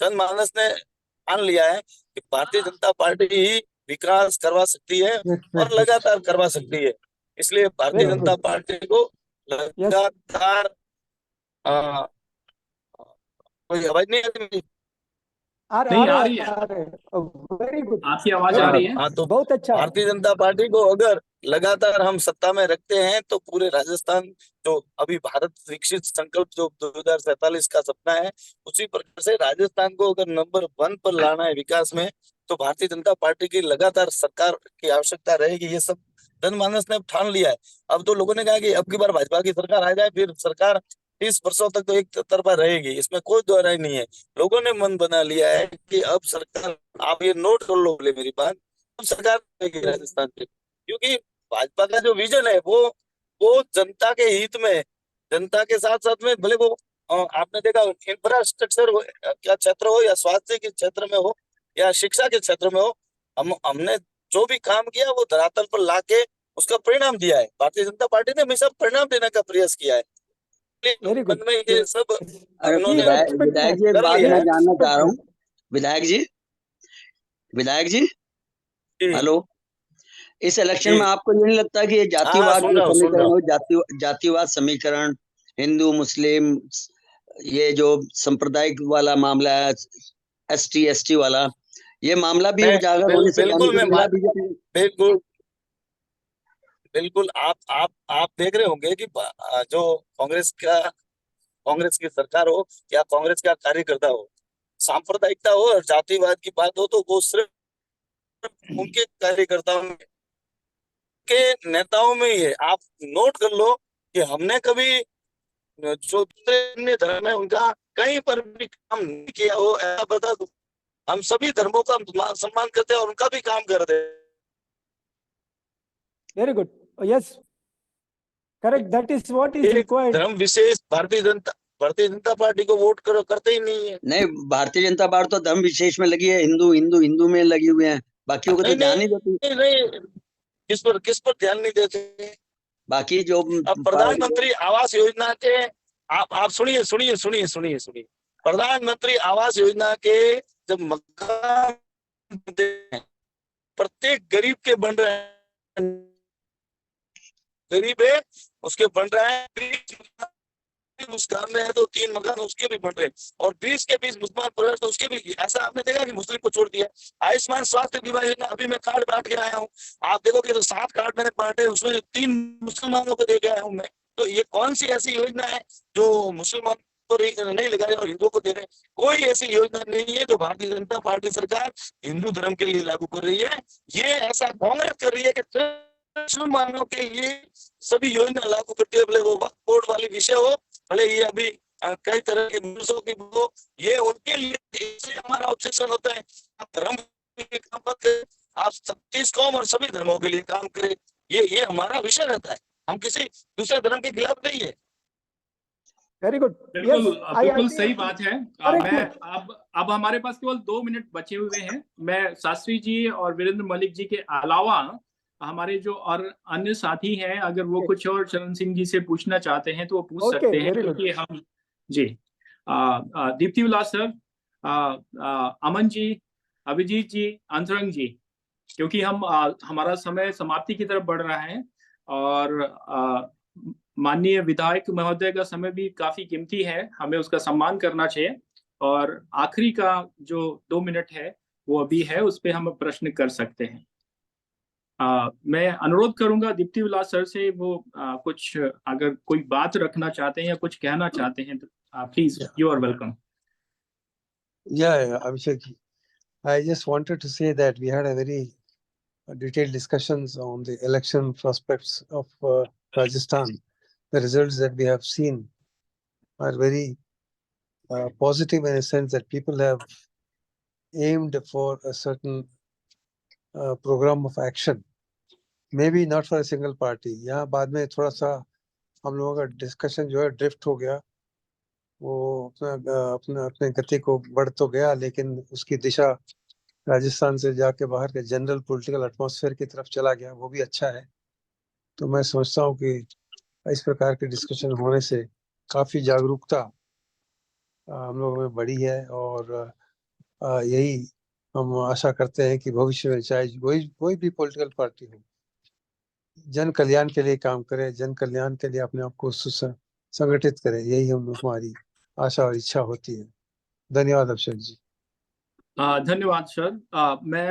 जनमानस ने मान लिया है कि भारतीय जनता पार्टी ही विकास करवा सकती है और लगातार करवा सकती है। इसलिए भारतीय जनता पार्टी को लगातार कोई आवाज नहीं आती? नहीं आ रही है, वेरी गुड, आपकी आवाज आ रही है। हाँ, तो बहुत अच्छा। भारतीय जनता पार्टी को अगर लगातार हम सत्ता में रखते हैं तो पूरे राजस्थान, जो अभी भारत विकसित संकल्प जो 2047 का सपना है, उसी प्रकार से राजस्थान को अगर नंबर 1 पर लाना है विकास में, तो भारतीय जनता पार्टी की लगातार सरकार की आवश्यकता रहेगी। ये सब जनमानस ने ठान लिया है। अब तो लोगों ने कहा कि अब की बार भाजपा की सरकार आ जाए, फिर सरकार 30 वर्षों तक तो एक तरफा रहेगी, इसमें कोई दो राय नहीं है। लोगों ने मन बना लिया है कि अब सरकार, आप ये नोट कर लो मेरी बात, अब सरकार रहेगी राजस्थान पे, क्योंकि भाजपा का जो विजन है वो जनता के हित में, जनता के साथ साथ में, भले वो आपने देखा इंफ्रास्ट्रक्चर क्या क्षेत्र हो या स्वास्थ्य के क्षेत्र में हो या शिक्षा के क्षेत्र में हो, हमने जो भी काम किया वो धरातल पर लाके उसका परिणाम दिया है। भारतीय जनता पार्टी ने हमेशा परिणाम देने का प्रयास किया है। में ये सब विधायक जी एक बात मैं जानना चाह रहा हूँ। विधायक जी हेलो, इस इलेक्शन में आपको ये नहीं लगता कि ये जातिवाद समीकरण हो, जातिवाद समीकरण, हिंदू मुस्लिम, ये जो सांप्रदायिक वाला मामला है, ST ST वाला, ये मामला भी उजागर होने से बिल्कुल बिल्कुल आप देख रहे होंगे कि जो कांग्रेस की सरकार हो या कांग्रेस का कार्यकर्ता हो, सांप्रदायिकता हो और जातिवाद की बात हो तो वो सिर्फ उनके कार्यकर्ताओं में के नेताओं में ही है। आप नोट कर लो कि हमने कभी जो दूसरे अन्य धर्म है उनका कहीं पर भी काम नहीं किया हो, ऐसा बता दो। हम सभी धर्मों का सम्मान करते हैं और उनका भी काम करते हैं। Very good. Yes, correct. That is what is एक required. धर्म विशेष भारतीय जनता पार्टी को वोट करते ही नहीं है। नहीं, भारतीय जनता पार्टी तो धर्म विशेष में लगी है, हिंदू में लगी हुए हैं, बाकियों को तो ध्यान नहीं देती। नहीं, किस पर ध्यान नहीं देते। बाकी जो अब प्रधानमंत्री आवास योजना के आप सुनिए। प्रधानमंत्री आवास योजना के जब मकान प्रत्येक गरीब के बन रहे हैं, गरीब है उसके बन रहा है, उस काम में है तो 3 मकान उसके भी बन रहे हैं, और 20 के 20 मुसलमान परिवार तो उसके भी। ऐसा आपने देखा कि मुस्लिम को छोड़ दिया। आयुष्मान स्वास्थ्य बीमा योजना अभी मैं कार्ड बांट के आया हूँ, आप देखोगे तो 7 कार्ड मैंने बांटे, उसमें 3 मुसलमानों को दे के आया हूँ मैं। तो ये कौन सी ऐसी योजना है जो मुसलमान को नहीं लगा रहे और हिंदुओं को दे रहे? कोई ऐसी योजना नहीं है जो भारतीय जनता पार्टी सरकार हिंदू धर्म के लिए लागू कर रही है। ये ऐसा कांग्रेस कर रही है कि मुसलमानों के लिए सभी योजना लागू करती है, भले वो वक्फ बोर्ड वाली विषय हो, भले ये अभी कई तरह के मुद्दों की हो, ये उनके लिए। इसलिए हमारा ऑब्जेक्शन होता है आप धर्म के लिए काम मत करें, आप 36 कौम और सभी धर्मों के लिए काम करें। ये हमारा विषय रहता है, हम किसी दूसरे धर्म के खिलाफ नहीं है। Very good. बिल्कुल Yes, I बिल्कुल agree. सही बात है। Correct. मैं अब हमारे पास केवल 2 मिनट बचे हुए हैं। मैं शास्त्री जी और वीरेंद्र मलिक जी के अलावा हमारे जो और अन्य साथी हैं, अगर वो कुछ और चरण सिंह जी से पूछना चाहते हैं तो वो पूछ Okay, सकते हैं, very good. क्योंकि हम जी दीप्ति विलास सर, अमन जी, अभिजीत जी, अंतरंग जी, क्योंकि हमारा समय समाप्ति की तरफ बढ़ रहा है और माननीय विधायक महोदय का समय भी काफी कीमती है, हमें उसका सम्मान करना चाहिए। और आखिरी का जो 2 मिनट है वो अभी है, उस पर हम प्रश्न कर सकते हैं। मैं अनुरोध करूंगा दीप्ति विलास सर से, वो कुछ अगर कोई बात रखना चाहते हैं या कुछ कहना चाहते हैं तो please, you are welcome. Yeah, Abhishek, I just wanted to say that we had a very detailed discussions on the election prospects of Rajasthan. The results that we have seen are very positive in a sense that people have aimed for a certain program of action. Maybe not for a single party. यहाँ बाद में थोड़ा सा हम लोगों का discussion जो है ड्रिफ्ट हो गया, वो अपने गति को बढ़ तो गया, लेकिन उसकी दिशा राजस्थान से जाके बाहर के जनरल पॉलिटिकल एटमॉस्फेयर की तरफ चला गया, वो भी अच्छा है। तो मैं समझता हूँ कि इस प्रकार के डिस्कशन होने से काफी जागरूकता हम लोगों में बढ़ी है, और यही हम आशा करते हैं कि भविष्य में चाहे कोई भी पॉलिटिकल पार्टी हो, जन कल्याण के लिए काम करे, जन कल्याण के लिए अपने आप को संगठित करे, यही हमारी आशा और इच्छा होती है। धन्यवाद अभिषेक जी। धन्यवाद सर। मैं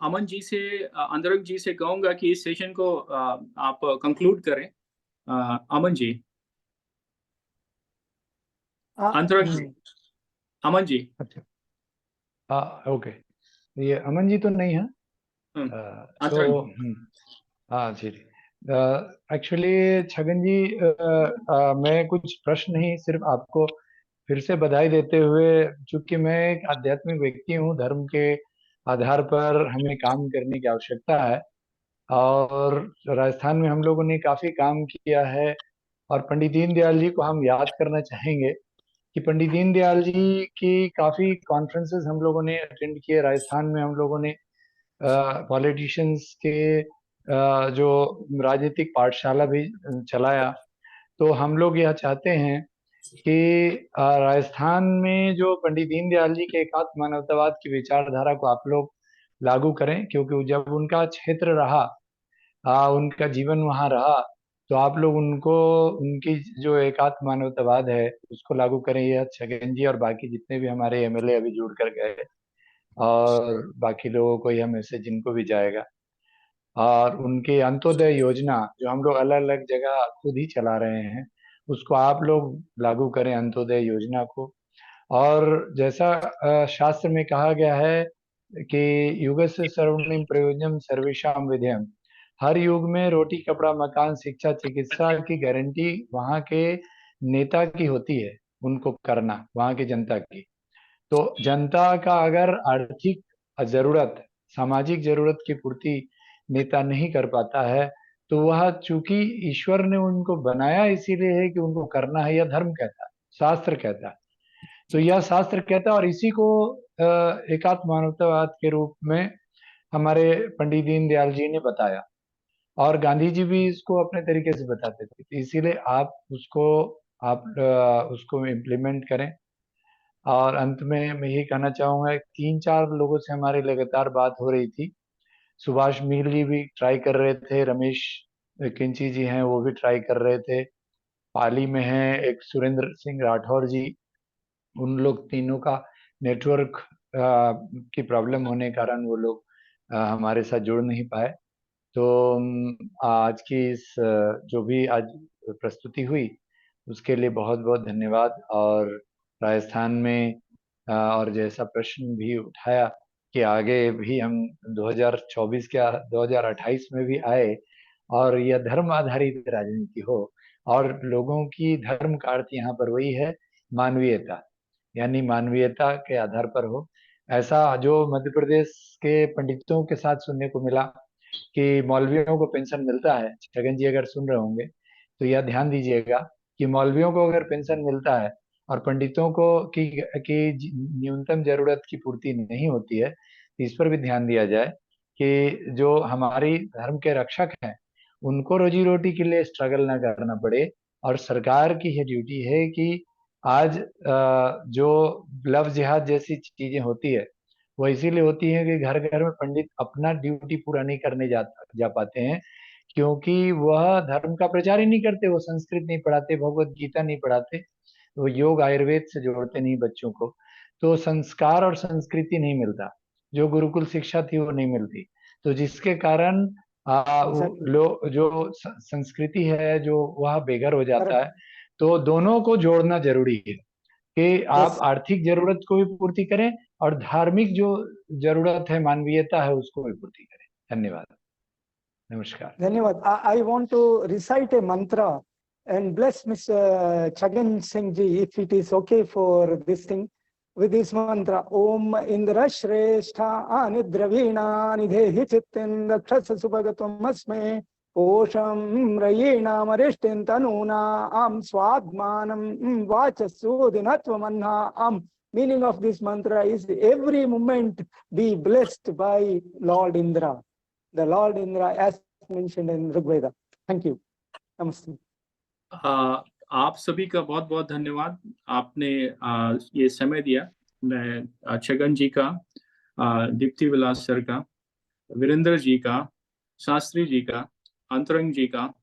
अमन जी से, अंतरंग जी से कहूंगा कि इस सेशन को आप कंक्लूड करें। अमन जी, अंतरंग जी, अमन जी। अच्छा, ओके, ये अमन जी तो नहीं है। तो हाँ जी, एक्चुअली छगन जी, मैं कुछ प्रश्न नहीं, सिर्फ आपको फिर से बधाई देते हुए, चूंकि मैं एक आध्यात्मिक व्यक्ति हूँ, धर्म के आधार पर हमें काम करने की आवश्यकता है, और राजस्थान में हम लोगों ने काफी काम किया है, और पंडित दीनदयाल जी को हम याद करना चाहेंगे कि पंडित दीनदयाल जी की काफी कॉन्फ्रेंसेस हम लोगों ने अटेंड किए। राजस्थान में हम लोगों ने पॉलिटिशियंस के जो राजनीतिक पाठशाला भी चलाया। तो हम लोग यह चाहते हैं कि राजस्थान में जो पंडित दीनदयाल जी के एकात्म मानवतावाद की विचारधारा को आप लोग लागू करें, क्योंकि जब उनका क्षेत्र रहा, उनका जीवन वहाँ रहा, तो आप लोग उनको, उनकी जो एकात्म मानवतावाद है उसको लागू करें। यह छगन जी और बाकी जितने भी हमारे एमएलए अभी जुड़ कर गए, और बाकी लोगों को यह मैसेज जिनको भी जाएगा। और उनकी अंत्योदय योजना जो हम लोग अलग अलग जगह खुद ही चला रहे हैं, उसको आप लोग लागू करें अंत्योदय योजना को। और जैसा शास्त्र में कहा गया है कि युगस्य सर्वणिम प्रयोजनम सर्वेषां विधेयम, हर युग में रोटी कपड़ा मकान शिक्षा चिकित्सा की गारंटी वहाँ के नेता की होती है, उनको करना वहाँ की जनता की। तो जनता का अगर आर्थिक जरूरत, सामाजिक जरूरत की पूर्ति नेता नहीं कर पाता है, तो वह चूंकि ईश्वर ने उनको बनाया इसीलिए है कि उनको करना है, यह धर्म कहता है, शास्त्र कहता है। तो यह शास्त्र कहता है और इसी को एकात्म मानवतावाद के रूप में हमारे पंडित दीनदयाल जी ने बताया, और गांधी जी भी इसको अपने तरीके से बताते थे। तो इसीलिए आप उसको इम्प्लीमेंट करें। और अंत में मैं यही कहना चाहूंगा, 3-4 लोगों से हमारी लगातार बात हो रही थी। सुभाष मील जी भी ट्राई कर रहे थे, रमेश किंची जी हैं वो भी ट्राई कर रहे थे, पाली में हैं एक सुरेंद्र सिंह राठौर जी, उन लोग तीनों का नेटवर्क की प्रॉब्लम होने के कारण वो लोग हमारे साथ जुड़ नहीं पाए। तो आज की इस जो भी आज प्रस्तुति हुई उसके लिए बहुत बहुत धन्यवाद। और राजस्थान में और जैसा प्रश्न भी उठाया कि आगे भी हम 2024 के 2028 में भी आए और यह धर्म आधारित राजनीति हो, और लोगों की धर्म का अर्थ यहाँ पर वही है मानवीयता, यानी मानवीयता के आधार पर हो। ऐसा जो मध्य प्रदेश के पंडितों के साथ सुनने को मिला कि मौलवियों को पेंशन मिलता है, छगन जी अगर सुन रहे होंगे तो यह ध्यान दीजिएगा कि मौलवियों को अगर पेंशन मिलता है और पंडितों को की न्यूनतम जरूरत की पूर्ति नहीं होती है, तो इस पर भी ध्यान दिया जाए कि जो हमारी धर्म के रक्षक हैं उनको रोजी रोटी के लिए स्ट्रगल ना करना पड़े। और सरकार की यह ड्यूटी है कि आज जो लव जिहाद जैसी चीजें होती है वो इसीलिए होती है कि घर घर में पंडित अपना ड्यूटी पूरा नहीं करने जा पाते हैं, क्योंकि वह धर्म का प्रचार ही नहीं करते, वो संस्कृत नहीं पढ़ाते, भगवत गीता नहीं पढ़ाते, वो योग आयुर्वेद से जोड़ते नहीं बच्चों को, तो संस्कार और संस्कृति नहीं मिलता, जो गुरुकुल शिक्षा थी वो नहीं मिलती। तो जिसके कारण जो संस्कृति है जो वह बेघर हो जाता है। तो दोनों को जोड़ना जरूरी है कि आप आर्थिक जरूरत को भी पूर्ति करें और धार्मिक जो जरूरत है, मानवीयता है, उसको भी पूर्ति करें। धन्यवाद, नमस्कार। धन्यवाद। I want to recite a mantra and bless Mr. Chagan Singh ji, if it is okay for this thing, with this mantra. Om Indra Shrestha Anidravina Nidhehi Chittin Dakshasa Subhagatam Asme Posham Rayena Marishtin Tanuna Am Swadmanam Vachasudinatvamanha Am. Meaning of this mantra is every moment be blessed by Lord Indra. The Lord Indra as mentioned in Rigveda. Thank you. Namaste. आप सभी का बहुत बहुत धन्यवाद, आपने ये समय दिया। मैं छगन जी का, दीप्ति विलास सर का, वीरेंद्र जी का, शास्त्री जी का, अंतरंग जी का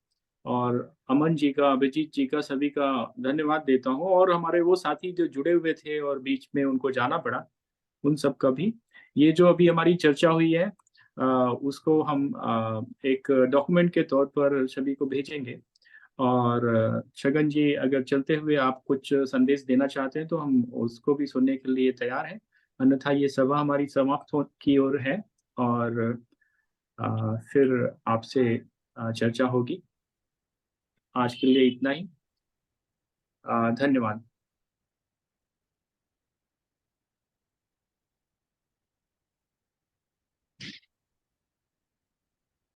और अमन जी का, अभिजीत जी का, सभी का धन्यवाद देता हूँ। और हमारे वो साथी जो जुड़े हुए थे और बीच में उनको जाना पड़ा, उन सब का भी। ये जो अभी हमारी चर्चा हुई है उसको हम एक डॉक्यूमेंट के तौर पर सभी को भेजेंगे। और छगन जी अगर चलते हुए आप कुछ संदेश देना चाहते हैं तो हम उसको भी सुनने के लिए तैयार हैं, अन्यथा ये सभा हमारी समाप्त की ओर है और फिर आपसे चर्चा होगी। आज के लिए इतना ही, धन्यवाद।